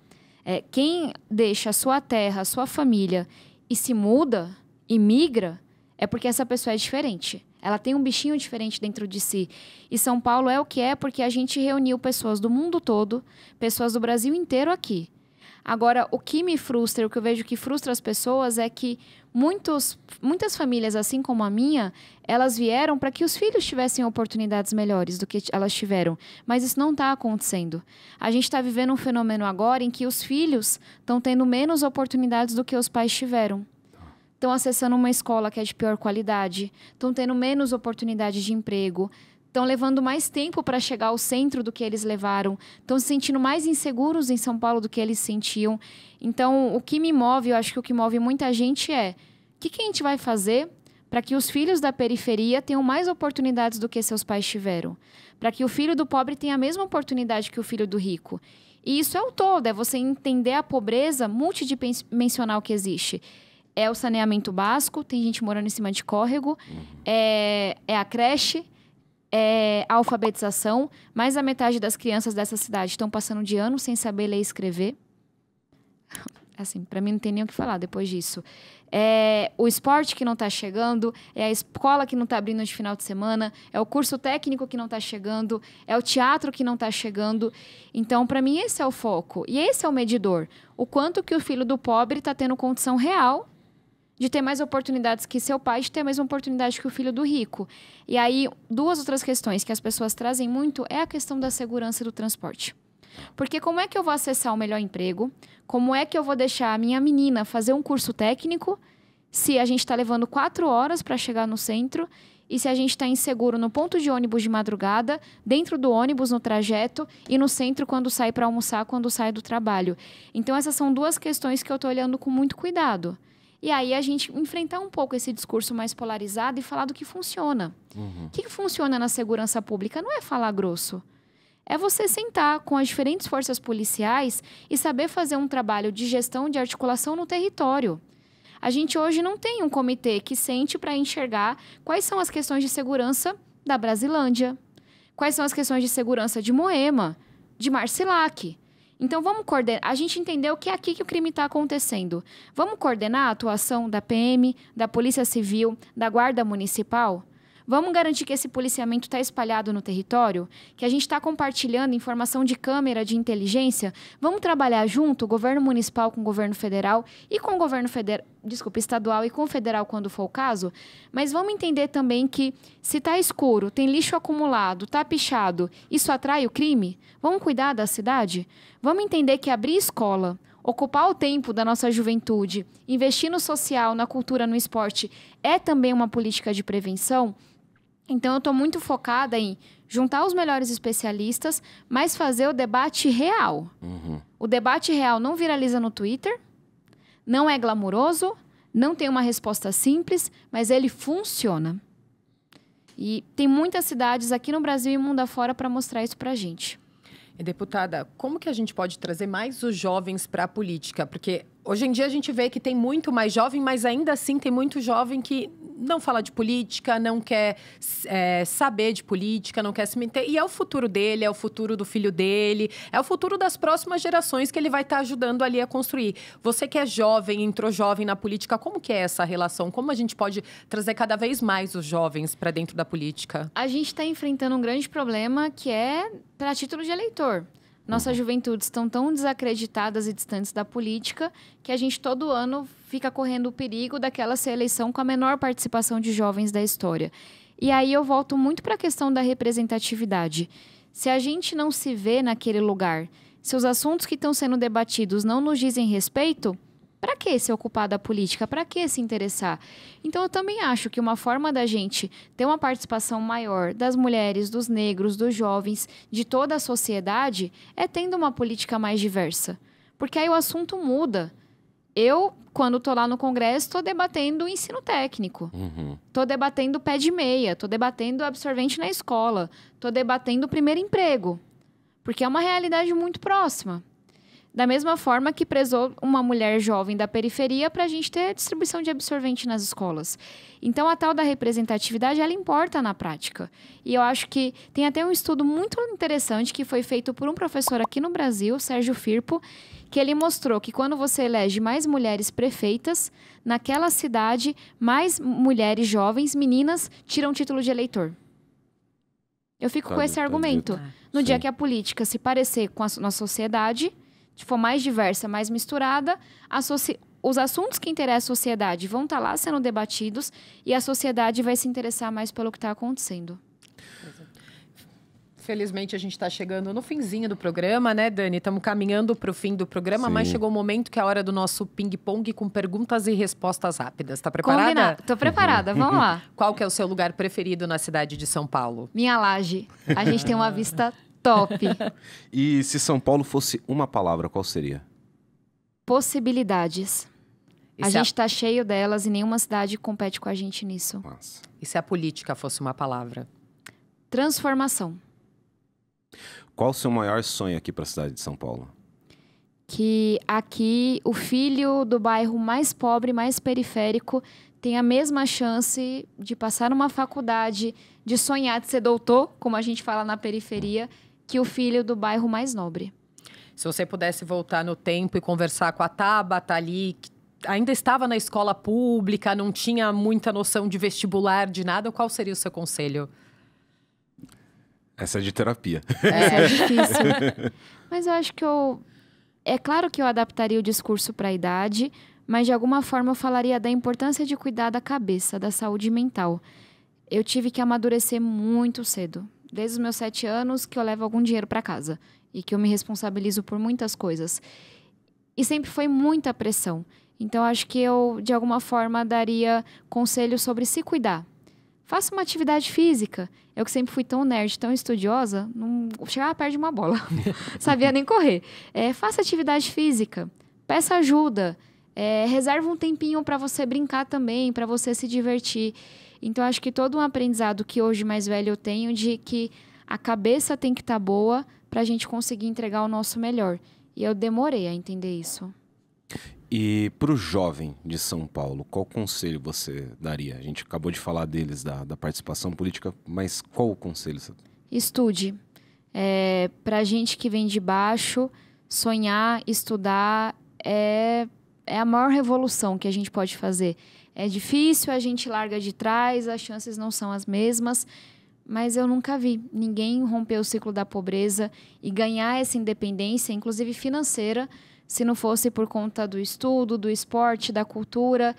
Quem deixa a sua terra, a sua família e se muda e migra, é porque essa pessoa é diferente. Ela tem um bichinho diferente dentro de si. E São Paulo é o que é porque a gente reuniu pessoas do mundo todo, pessoas do Brasil inteiro aqui. Agora, o que me frustra, o que eu vejo que frustra as pessoas é que muitas famílias, assim como a minha, elas vieram para que os filhos tivessem oportunidades melhores do que elas tiveram. Mas isso não está acontecendo. A gente está vivendo um fenômeno agora em que os filhos estão tendo menos oportunidades do que os pais tiveram. Estão acessando uma escola que é de pior qualidade, estão tendo menos oportunidade de emprego, estão levando mais tempo para chegar ao centro do que eles levaram, estão se sentindo mais inseguros em São Paulo do que eles sentiam. Então, o que me move, eu acho que o que move muita gente é o que a gente vai fazer para que os filhos da periferia tenham mais oportunidades do que seus pais tiveram, para que o filho do pobre tenha a mesma oportunidade que o filho do rico. E isso é o todo, é você entender a pobreza multidimensional que existe. É o saneamento básico, tem gente morando em cima de córrego, é a creche, é a alfabetização. Mais da metade das crianças dessa cidade estão passando de ano sem saber ler e escrever. Assim, para mim não tem nem o que falar depois disso. É o esporte que não está chegando, é a escola que não está abrindo de final de semana, é o curso técnico que não está chegando, é o teatro que não está chegando. Então, para mim, esse é o foco. E esse é o medidor. O quanto que o filho do pobre está tendo condição real de ter mais oportunidades que seu pai, de ter a mesma oportunidade que o filho do rico. E aí, duas outras questões que as pessoas trazem muito é a questão da segurança do transporte. Porque como é que eu vou acessar o melhor emprego? Como é que eu vou deixar a minha menina fazer um curso técnico se a gente está levando 4 horas para chegar no centro e se a gente está inseguro no ponto de ônibus de madrugada, dentro do ônibus, no trajeto e no centro quando sai para almoçar, quando sai do trabalho? Então, essas são duas questões que eu estou olhando com muito cuidado. E aí a gente enfrentar um pouco esse discurso mais polarizado e falar do que funciona. O que funciona na segurança pública não é falar grosso. É você sentar com as diferentes forças policiais e saber fazer um trabalho de gestão, de articulação no território. A gente hoje não tem um comitê que sente para enxergar quais são as questões de segurança da Brasilândia, quais são as questões de segurança de Moema. de Marcilac. Então, vamos coordenar. A gente entendeu que é aqui que o crime está acontecendo. Vamos coordenar a atuação da PM, da Polícia Civil, da Guarda Municipal? Vamos garantir que esse policiamento está espalhado no território? Que a gente está compartilhando informação de câmera, de inteligência? Vamos trabalhar junto, o governo municipal com o governo federal e com o governo estadual e com o federal quando for o caso? Mas vamos entender também que se está escuro, tem lixo acumulado, está pichado, isso atrai o crime? Vamos cuidar da cidade? Vamos entender que abrir escola, ocupar o tempo da nossa juventude, investir no social, na cultura, no esporte, é também uma política de prevenção? Então, eu estou muito focada em juntar os melhores especialistas, mas fazer o debate real. O debate real não viraliza no Twitter, não é glamuroso, não tem uma resposta simples, mas ele funciona. E tem muitas cidades aqui no Brasil e mundo afora para mostrar isso para a gente. E, deputada, como que a gente pode trazer mais os jovens para a política? Porque hoje em dia a gente vê que tem muito mais jovem, mas ainda assim tem muito jovem que não fala de política, não quer saber de política, não quer se meter. E é o futuro dele, é o futuro do filho dele, é o futuro das próximas gerações que ele vai estar ajudando ali a construir. Você que é jovem, entrou jovem na política, como que é essa relação? Como a gente pode trazer cada vez mais os jovens para dentro da política? A gente está enfrentando um grande problema que é para título de eleitor. Nossas juventudes estão tão desacreditadas e distantes da política que a gente todo ano fica correndo o perigo daquela ser a eleição com a menor participação de jovens da história. E aí eu volto muito para a questão da representatividade. Se a gente não se vê naquele lugar, se os assuntos que estão sendo debatidos não nos dizem respeito, para que se ocupar da política? Para que se interessar? Então, eu também acho que uma forma da gente ter uma participação maior das mulheres, dos negros, dos jovens, de toda a sociedade, é tendo uma política mais diversa. Porque aí o assunto muda. Eu, quando estou lá no Congresso, estou debatendo o ensino técnico. Estou debatendo pé de meia, estou debatendo absorvente na escola, estou debatendo o primeiro emprego. Porque é uma realidade muito próxima. Da mesma forma que prezou uma mulher jovem da periferia para a gente ter distribuição de absorvente nas escolas. Então, a tal da representatividade, ela importa na prática. E eu acho que tem até um estudo muito interessante que foi feito por um professor aqui no Brasil, Sérgio Firpo, que ele mostrou que quando você elege mais mulheres prefeitas, naquela cidade, mais mulheres jovens, meninas, tiram título de eleitor. Eu fico com esse argumento. No dia que a política se parecer com a nossa sociedade, se for mais diversa, mais misturada, os assuntos que interessam a sociedade vão estar lá sendo debatidos e a sociedade vai se interessar mais pelo que está acontecendo. Felizmente, a gente está chegando no finzinho do programa, né, Dani? Estamos caminhando para o fim do programa, mas chegou o momento que é a hora do nosso ping-pong com perguntas e respostas rápidas. Está preparada? Combinado. Estou preparada, vamos lá. Qual que é o seu lugar preferido na cidade de São Paulo? Minha laje. A gente tem uma vista top. E se São Paulo fosse uma palavra, qual seria? Possibilidades. A gente está cheio delas e nenhuma cidade compete com a gente nisso. Nossa. E se a política fosse uma palavra? Transformação. Qual o seu maior sonho aqui para a cidade de São Paulo? Que aqui o filho do bairro mais pobre, mais periférico, tem a mesma chance de passar numa faculdade, de sonhar de ser doutor, como a gente fala na periferia, que o filho do bairro mais nobre. Se você pudesse voltar no tempo e conversar com a Tabata ali, que ainda estava na escola pública, não tinha muita noção de vestibular, de nada, qual seria o seu conselho? Essa é de terapia. Essa é difícil. Mas eu acho que é claro que eu adaptaria o discurso para a idade, mas de alguma forma eu falaria da importância de cuidar da cabeça, da saúde mental. Eu tive que amadurecer muito cedo. Desde os meus 7 anos que eu levo algum dinheiro para casa. E que eu me responsabilizo por muitas coisas. E sempre foi muita pressão. Então, acho que eu, de alguma forma, daria conselhos sobre se cuidar. Faça uma atividade física. Eu que sempre fui tão nerd, tão estudiosa, não chegava perto de uma bola. Sabia nem correr. Faça atividade física. Peça ajuda. Reserva um tempinho para você brincar também, para você se divertir. Então, acho que todo um aprendizado que hoje mais velho eu tenho de que a cabeça tem que estar boa para a gente conseguir entregar o nosso melhor. E eu demorei a entender isso. E para o jovem de São Paulo, qual conselho você daria? A gente acabou de falar deles, da participação política, mas qual o conselho? Estude. Pra gente que vem de baixo, sonhar, estudar é a maior revolução que a gente pode fazer. É difícil, a gente larga de trás, as chances não são as mesmas, mas eu nunca vi ninguém romper o ciclo da pobreza e ganhar essa independência, inclusive financeira, se não fosse por conta do estudo, do esporte, da cultura.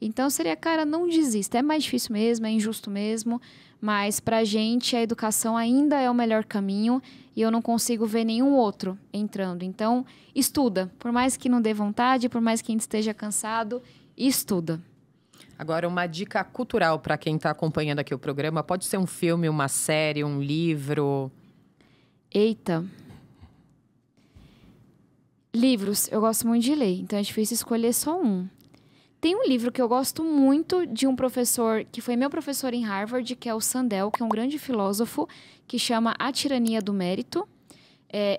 Então seria, cara, não desista. É mais difícil mesmo, é injusto mesmo, mas pra gente a educação ainda é o melhor caminho e eu não consigo ver nenhum outro entrando. Então, estuda. Por mais que não dê vontade, por mais que a gente esteja cansado, estuda. Agora, uma dica cultural para quem está acompanhando aqui o programa. Pode ser um filme, uma série, um livro? Eita. Livros. Eu gosto muito de ler, então é difícil escolher só um. Tem um livro que eu gosto muito de um professor, que foi meu professor em Harvard, que é o Sandel, que é um grande filósofo, que chama A Tirania do Mérito.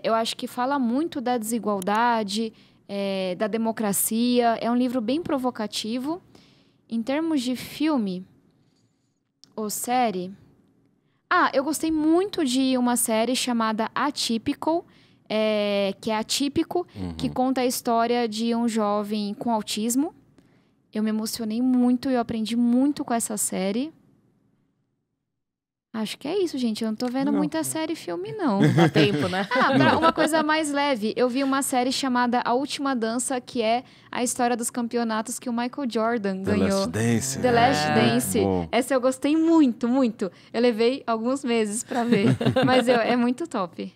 Eu acho que fala muito da desigualdade, da democracia. É um livro bem provocativo. Em termos de filme ou série... eu gostei muito de uma série chamada Atypical, que é atípico, que conta a história de um jovem com autismo. Eu me emocionei muito e eu aprendi muito com essa série. Acho que é isso, gente. Eu não tô vendo muita série e filme, não. Dá tempo, né? Pra uma coisa mais leve, eu vi uma série chamada A Última Dança, que é a história dos campeonatos que o Michael Jordan ganhou. The Last Dance. The Last Dance. Bom. Essa eu gostei muito, muito. Eu levei alguns meses pra ver, mas é muito top.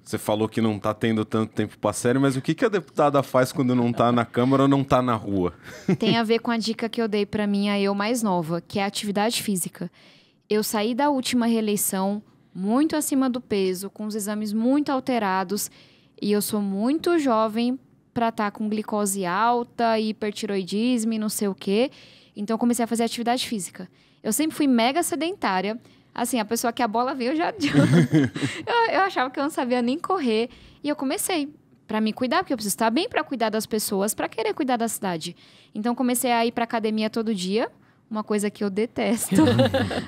Você falou que não tá tendo tanto tempo pra série, mas o que a deputada faz quando não tá na Câmara ou não tá na rua? Tem a ver com a dica que eu dei pra minha eu mais nova, que é a atividade física. Eu saí da última reeleição muito acima do peso, com os exames muito alterados, e eu sou muito jovem para estar com glicose alta, hipertiroidismo e não sei o quê. Então, eu comecei a fazer atividade física. Eu sempre fui mega sedentária. Assim, a pessoa que a bola veio, eu achava que eu não sabia nem correr. E eu comecei para me cuidar, porque eu preciso estar bem para cuidar das pessoas, para querer cuidar da cidade. Então, comecei a ir para academia todo dia. Uma coisa que eu detesto,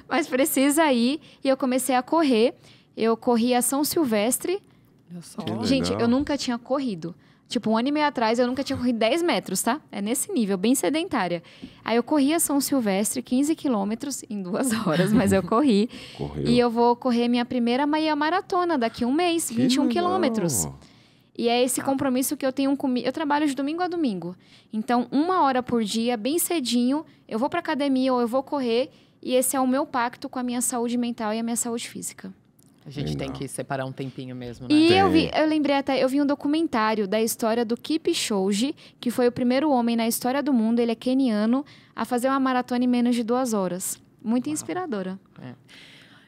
mas precisa ir. E eu comecei a correr. Eu corri a São Silvestre. Gente, eu nunca tinha corrido. Tipo, 1 ano e meio atrás, eu nunca tinha corrido 10 metros, tá? É nesse nível, bem sedentária. Aí eu corri a São Silvestre, 15 quilômetros em 2 horas, mas eu corri. Correu. E eu vou correr minha primeira meia maratona daqui a um mês, 21 quilômetros. E é esse compromisso que eu tenho comigo. Eu trabalho de domingo a domingo. Então, 1 hora por dia, bem cedinho, eu vou pra academia ou eu vou correr. E esse é o meu pacto com a minha saúde mental e a minha saúde física. A gente tem que separar um tempinho mesmo, né? E eu lembrei até, eu vi um documentário da história do Kipchoge, que foi o primeiro homem na história do mundo, ele é queniano, a fazer uma maratona em menos de 2 horas. Muito inspiradora.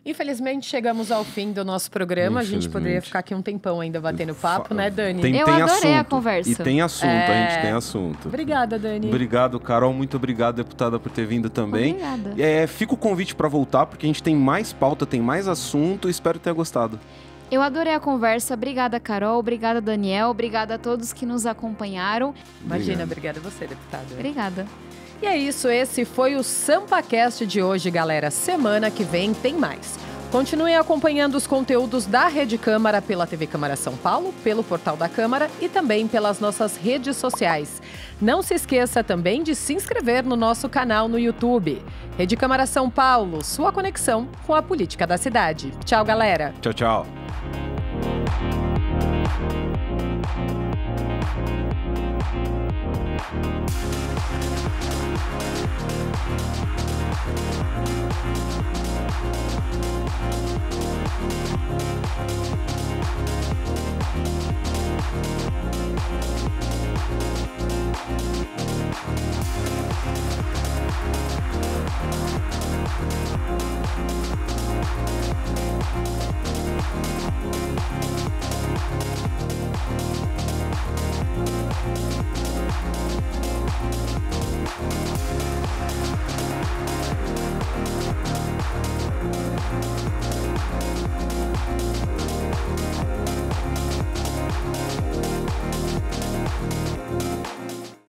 Infelizmente, chegamos ao fim do nosso programa. A gente poderia ficar aqui um tempão ainda batendo papo, né, Dani? Eu adorei assunto. a conversa. E tem assunto, a gente tem assunto. Obrigada, Dani. Obrigado, Carol. Muito obrigado, deputada, por ter vindo também. Obrigada. Fica o convite para voltar, porque a gente tem mais pauta, tem mais assunto. Espero ter gostado. Eu adorei a conversa. Obrigada, Carol. Obrigada, Daniel. Obrigada a todos que nos acompanharam. Imagina, obrigada a você, deputada. Obrigada. E é isso, esse foi o SampaCast de hoje, galera. Semana que vem tem mais. Continuem acompanhando os conteúdos da Rede Câmara pela TV Câmara São Paulo, pelo portal da Câmara e também pelas nossas redes sociais. Não se esqueça também de se inscrever no nosso canal no YouTube. Rede Câmara São Paulo, sua conexão com a política da cidade. Tchau, galera. Tchau, tchau.